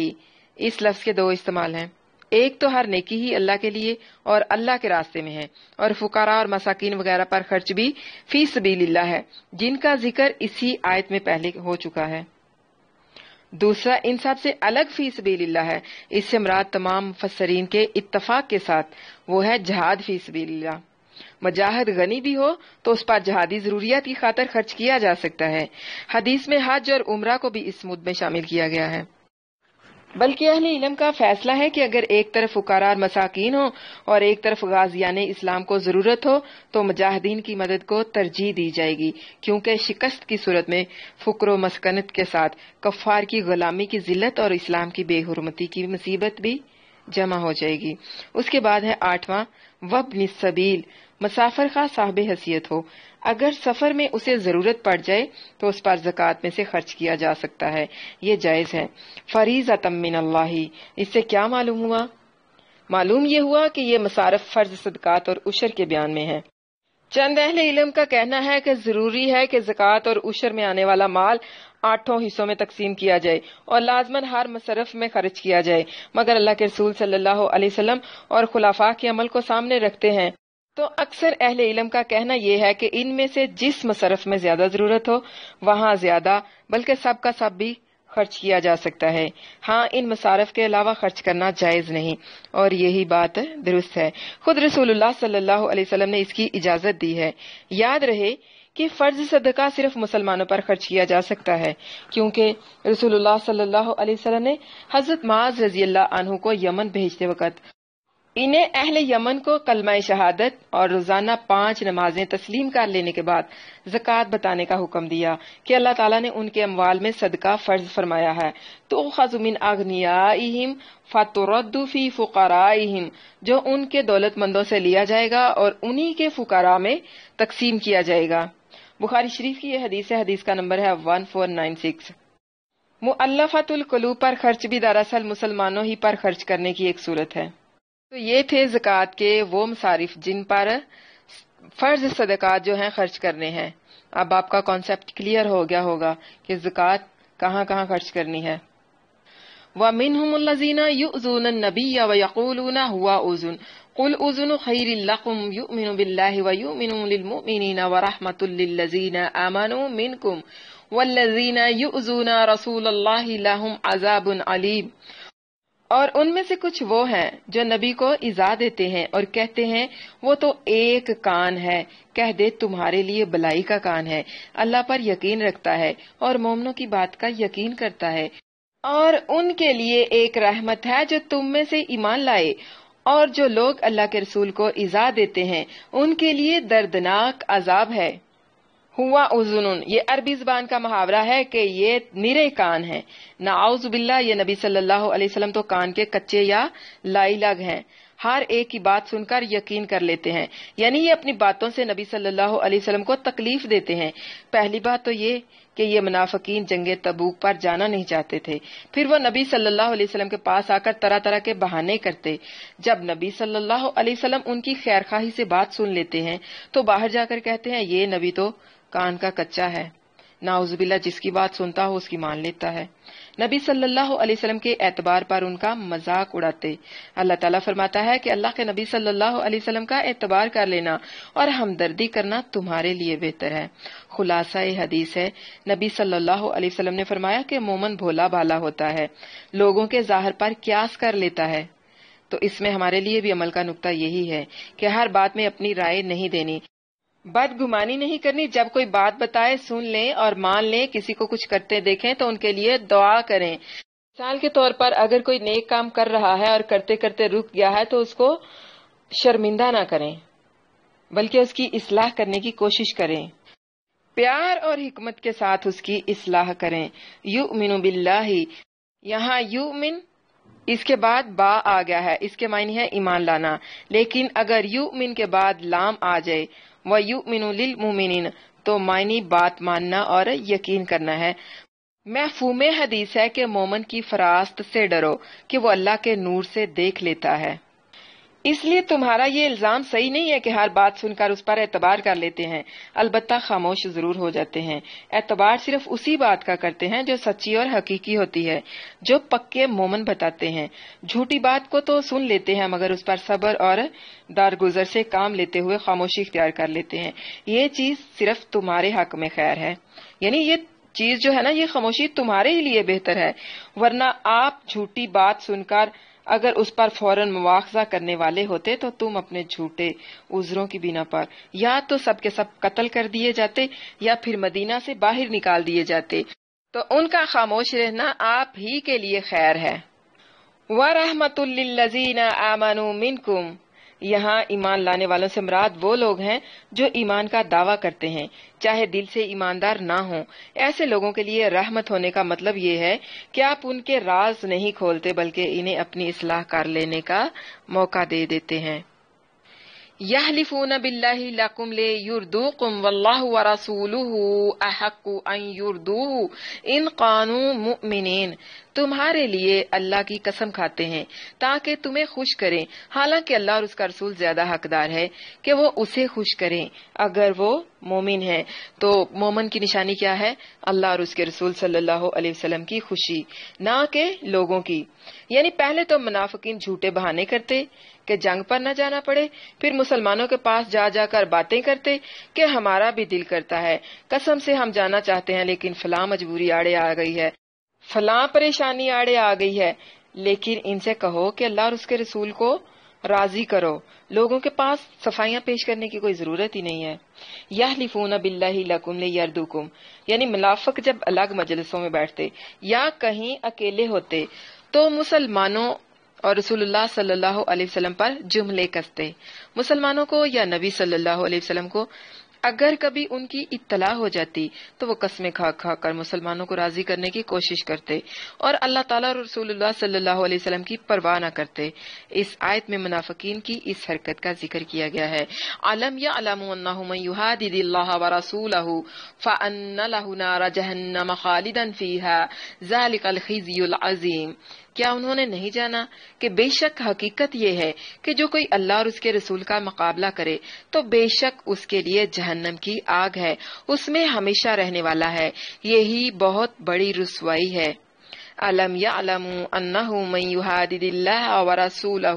اس لفظ کے دو استعمال ہیں، ایک تو ہر نیکی ہی اللہ کے لیے اور اللہ کے راستے میں ہے، اور فقراء اور مساکین وغیرہ پر خرچ بھی فی سبیل اللہ ہے، جن کا ذکر اسی آیت میں پہلے ہو چکا ہے۔ دوسرا ان سب سے الگ فی سبیل اللہ ہے، اس سے مراد تمام مفسرین کے اتفاق کے ساتھ وہ ہے جہاد فی سبیل اللہ۔ مجاہد غنی بھی ہو تو اس پر جہادی ضروریات کی خاطر خرچ کیا جا سکتا ہے۔ حدیث میں حج اور عمرہ کو بھی اس مد میں شامل کیا گیا ہے۔ بلکہ اہل علم کا فیصلہ ہے کہ اگر ایک طرف فقراء اور مساکین ہو اور ایک طرف غازیان اسلام کو ضرورت ہو تو مجاہدین کی مدد کو ترجیح دی جائے گی، کیونکہ شکست کی صورت میں فقر و مسکنت کے ساتھ کفار کی غلامی کی ذلت اور اسلام کی بے حرمتی کی مصیبت بھی جمع ہو جائے گی۔ اس کے بعد ہے 8واں وابن السبیل، مسافر خواہ صاحب حیثیت ہو، اگر سفر میں اسے ضرورت پڑ جائے تو اس پر زکوٰۃ میں سے خرچ کیا جا سکتا ہے، یہ جائز ہے۔ فریضۃ من اللہ، اس سے کیا معلوم ہوا؟ معلوم یہ ہوا کہ یہ مصارف فرض صدقات اور عشر کے بیان میں ہے۔ چند اہل علم کا کہنا ہے کہ ضروری ہے کہ زکوٰۃ اور عشر میں آنے والا مال 8 حصوں میں تقسیم کیا جائے اور لازماً ہر مصرف میں خرچ کیا جائے، مگر اللہ کے رسول صلی اللہ علیہ وسلم اور خلفاء کے عمل کو سامنے رکھتے ہیں تو اکثر اہل علم کا کہنا یہ ہے کہ ان میں سے جس مصرف میں زیادہ ضرورت ہو وہاں زیادہ بلکہ سب کا سب بھی خرچ کیا جا سکتا ہے۔ ہاں، ان مصارف کے علاوہ خرچ کرنا جائز نہیں، اور یہی بات درست ہے۔ خود رسول اللہ صلی اللہ علیہ وسلم نے اس کی اجازت دی ہے۔ یاد رہے کہ فرض صدقہ صرف مسلمانوں پر خرچ کیا جا سکتا ہے، کیونکہ رسول اللہ صلی اللہ علیہ وسلم نے حضرت معاذ رضی اللہ عنہ کو یمن بھیجتے وقت انہیں اہل یمن کو کلمہ شہادت اور روزانہ 5 نمازیں تسلیم کر لینے کے بعد زکوٰۃ بتانے کا حکم دیا کہ اللہ تعالیٰ نے ان کے اموال میں صدقہ فرض فرمایا ہے، تؤخذ من اغنیائہم فترد فی فقرائہم، جو ان کے دولت مندوں سے لیا جائے گا اور انہی کے فقراء میں تقسیم کیا جائے گا۔ بخاری شریف کی یہ حدیث ہے، حدیث کا نمبر ہے 1496۔ مؤلفۃ القلوب پر خرچ بھی دراصل مسلمانوں ہی پر خرچ کرنے کی ایک صورت ہے۔ تو یہ تھے زکوٰۃ کے وہ مصارف جن پر فرض صدقات جو ہیں خرچ کرنے ہیں۔ اب آپ کا کانسیپٹ کلیئر ہو گیا ہوگا کہ زکوٰۃ کہاں کہاں خرچ کرنی ہے۔ وَمِنْهُمُ الَّذِينَ يُؤْذُونَ النَّبِيَّ وَيَقُولُونَ هُوَ أُذُنٌ قل اذن خیر لکم یؤمن باللہ ویؤمن للمؤمنین ورحمۃ للذین آمنوا منکم والذین یؤذون رسول اللہ لہم عذاب علیم۔ اور ان میں سے کچھ وہ ہیں جو نبی کو ایذا دیتے ہیں اور کہتے ہیں وہ تو ایک کان ہے، کہہ دے تمہارے لیے بلائی کا کان ہے، اللہ پر یقین رکھتا ہے اور مومنوں کی بات کا یقین کرتا ہے، اور ان کے لیے ایک رحمت ہے جو تم میں سے ایمان لائے، اور جو لوگ اللہ کے رسول کو ایذا دیتے ہیں ان کے لیے دردناک عذاب ہے۔ ہوا اذنن، یہ عربی زبان کا محاورہ ہے کہ یہ نرے کان ہیں۔ نعوذ باللہ، یہ نبی صلی اللہ علیہ وسلم تو کان کے کچے یا لائی لگ ہیں، ہر ایک کی بات سن کر یقین کر لیتے ہیں، یعنی یہ اپنی باتوں سے نبی صلی اللہ علیہ وسلم کو تکلیف دیتے ہیں۔ پہلی بات تو یہ کہ یہ منافقین جنگ تبوک پر جانا نہیں چاہتے تھے، پھر وہ نبی صلی اللہ علیہ وسلم کے پاس آ کر طرح طرح کے بہانے کرتے۔ جب نبی صلی اللہ علیہ وسلم ان کی خیر خواہی سے بات سن لیتے ہیں تو باہر جا کر کہتے ہیں یہ نبی تو کان کا کچا ہے، نعوذ باللہ، جس کی بات سنتا ہو اس کی مان لیتا ہے۔ نبی صلی اللہ علیہ وسلم کے اعتبار پر ان کا مذاق اڑاتے۔ اللہ تعالیٰ فرماتا ہے کہ اللہ کے نبی صلی اللہ علیہ وسلم کا اعتبار کر لینا اور ہمدردی کرنا تمہارے لیے بہتر ہے۔ خلاصہ حدیث ہے، نبی صلی اللہ علیہ وسلم نے فرمایا کہ مومن بھولا بھالا ہوتا ہے، لوگوں کے ظاہر پر قیاس کر لیتا ہے۔ تو اس میں ہمارے لیے بھی عمل کا نقطہ یہی ہے کہ ہر بات میں اپنی رائے نہیں دینی، بدگمانی نہیں کرنی، جب کوئی بات بتائے سن لیں اور مان لیں، کسی کو کچھ کرتے دیکھیں تو ان کے لیے دعا کریں۔ مثال کے طور پر اگر کوئی نیک کام کر رہا ہے اور کرتے کرتے رک گیا ہے تو اس کو شرمندہ نہ کریں بلکہ اس کی اصلاح کرنے کی کوشش کریں، پیار اور حکمت کے ساتھ اس کی اصلاح کریں۔ یؤمن باللہ، یہاں یؤمن اس کے بعد با آ گیا ہے، اس کے معنی ہے ایمان لانا، لیکن اگر یؤمن کے بعد لام آ جائے وَيُؤْمِنُ لِلْمُؤْمِنِينَ تو معنی بات ماننا اور یقین کرنا ہے۔ مفہوم حدیث ہے کہ مومن کی فراست سے ڈرو کہ وہ اللہ کے نور سے دیکھ لیتا ہے، اس لیے تمہارا یہ الزام صحیح نہیں ہے کہ ہر بات سن کر اس پر اعتبار کر لیتے ہیں، البتہ خاموش ضرور ہو جاتے ہیں۔ اعتبار صرف اسی بات کا کرتے ہیں جو سچی اور حقیقی ہوتی ہے، جو پکے مومن بتاتے ہیں۔ جھوٹی بات کو تو سن لیتے ہیں مگر اس پر صبر اور درگزر سے کام لیتے ہوئے خاموشی اختیار کر لیتے ہیں۔ یہ چیز صرف تمہارے حق میں خیر ہے، یعنی یہ چیز جو ہے نا، یہ خاموشی تمہارے ہی لیے بہتر ہے، ورنہ آپ جھوٹی بات سن کر اگر اس پر فوراً مواخذہ کرنے والے ہوتے تو تم اپنے جھوٹے عذروں کی بنا پر یا تو سب کے سب قتل کر دیے جاتے یا پھر مدینہ سے باہر نکال دیے جاتے، تو ان کا خاموش رہنا آپ ہی کے لیے خیر ہے۔ وَرَحْمَةٌ لِّلَّذِينَ آمَنُوا مِنكُمْ، یہاں ایمان لانے والوں سے مراد وہ لوگ ہیں جو ایمان کا دعویٰ کرتے ہیں چاہے دل سے ایماندار نہ ہوں۔ ایسے لوگوں کے لیے رحمت ہونے کا مطلب یہ ہے کہ آپ ان کے راز نہیں کھولتے بلکہ انہیں اپنی اصلاح کر لینے کا موقع دے دیتے ہیں۔ یحلفون باللہ لکم لیردوکم واللہ ورسولہ احق ان یردوہ ان کانوا مؤمنین، تمہارے لیے اللہ کی قسم کھاتے ہیں تاکہ تمہیں خوش کریں، حالانکہ اللہ اور اس کا رسول زیادہ حقدار ہے کہ وہ اسے خوش کریں اگر وہ مومن ہے۔ تو مومن کی نشانی کیا ہے؟ اللہ اور اس کے رسول صلی اللہ علیہ وسلم کی خوشی، نہ کہ لوگوں کی۔ یعنی پہلے تو منافقین جھوٹے بہانے کرتے کہ جنگ پر نہ جانا پڑے، پھر مسلمانوں کے پاس جا جا کر باتیں کرتے کہ ہمارا بھی دل کرتا ہے، قسم سے ہم جانا چاہتے ہیں لیکن فلاں مجبوری آڑے آ گئی ہے، فلاں پریشانی آڑے آ گئی ہے۔ لیکن ان سے کہو کہ اللہ اور اس کے رسول کو راضی کرو، لوگوں کے پاس صفائیاں پیش کرنے کی کوئی ضرورت ہی نہیں ہے۔ یحلفون باللہ لکم لیردوکم، یعنی منافق جب الگ مجلسوں میں بیٹھتے یا کہیں اکیلے ہوتے تو مسلمانوں اور رسول اللہ صلی اللہ علیہ وسلم پر جملے کستے، مسلمانوں کو یا نبی صلی اللہ علیہ وسلم کو اگر کبھی ان کی اطلاع ہو جاتی تو وہ قسمیں کھا کھا کر مسلمانوں کو راضی کرنے کی کوشش کرتے اور اللہ تعالیٰ اور رسول اللہ صلی اللہ علیہ وسلم کی پرواہ نہ کرتے۔ اس آیت میں منافقین کی اس حرکت کا ذکر کیا گیا ہے۔ علم یعلم انہ من یحادد اللہ ورسولہ فان لہ نار جہنم خالدا فیہا ذلک الخزی العظیم، کیا انہوں نے نہیں جانا کہ بے شک حقیقت یہ ہے کہ جو کوئی اللہ اور اس کے رسول کا مقابلہ کرے تو بے شک اس کے لیے جہنم کی آگ ہے، اس میں ہمیشہ رہنے والا ہے، یہی بہت بڑی رسوائی ہے۔ علم یعلم انہ من یحادد اللہ ورسولہ،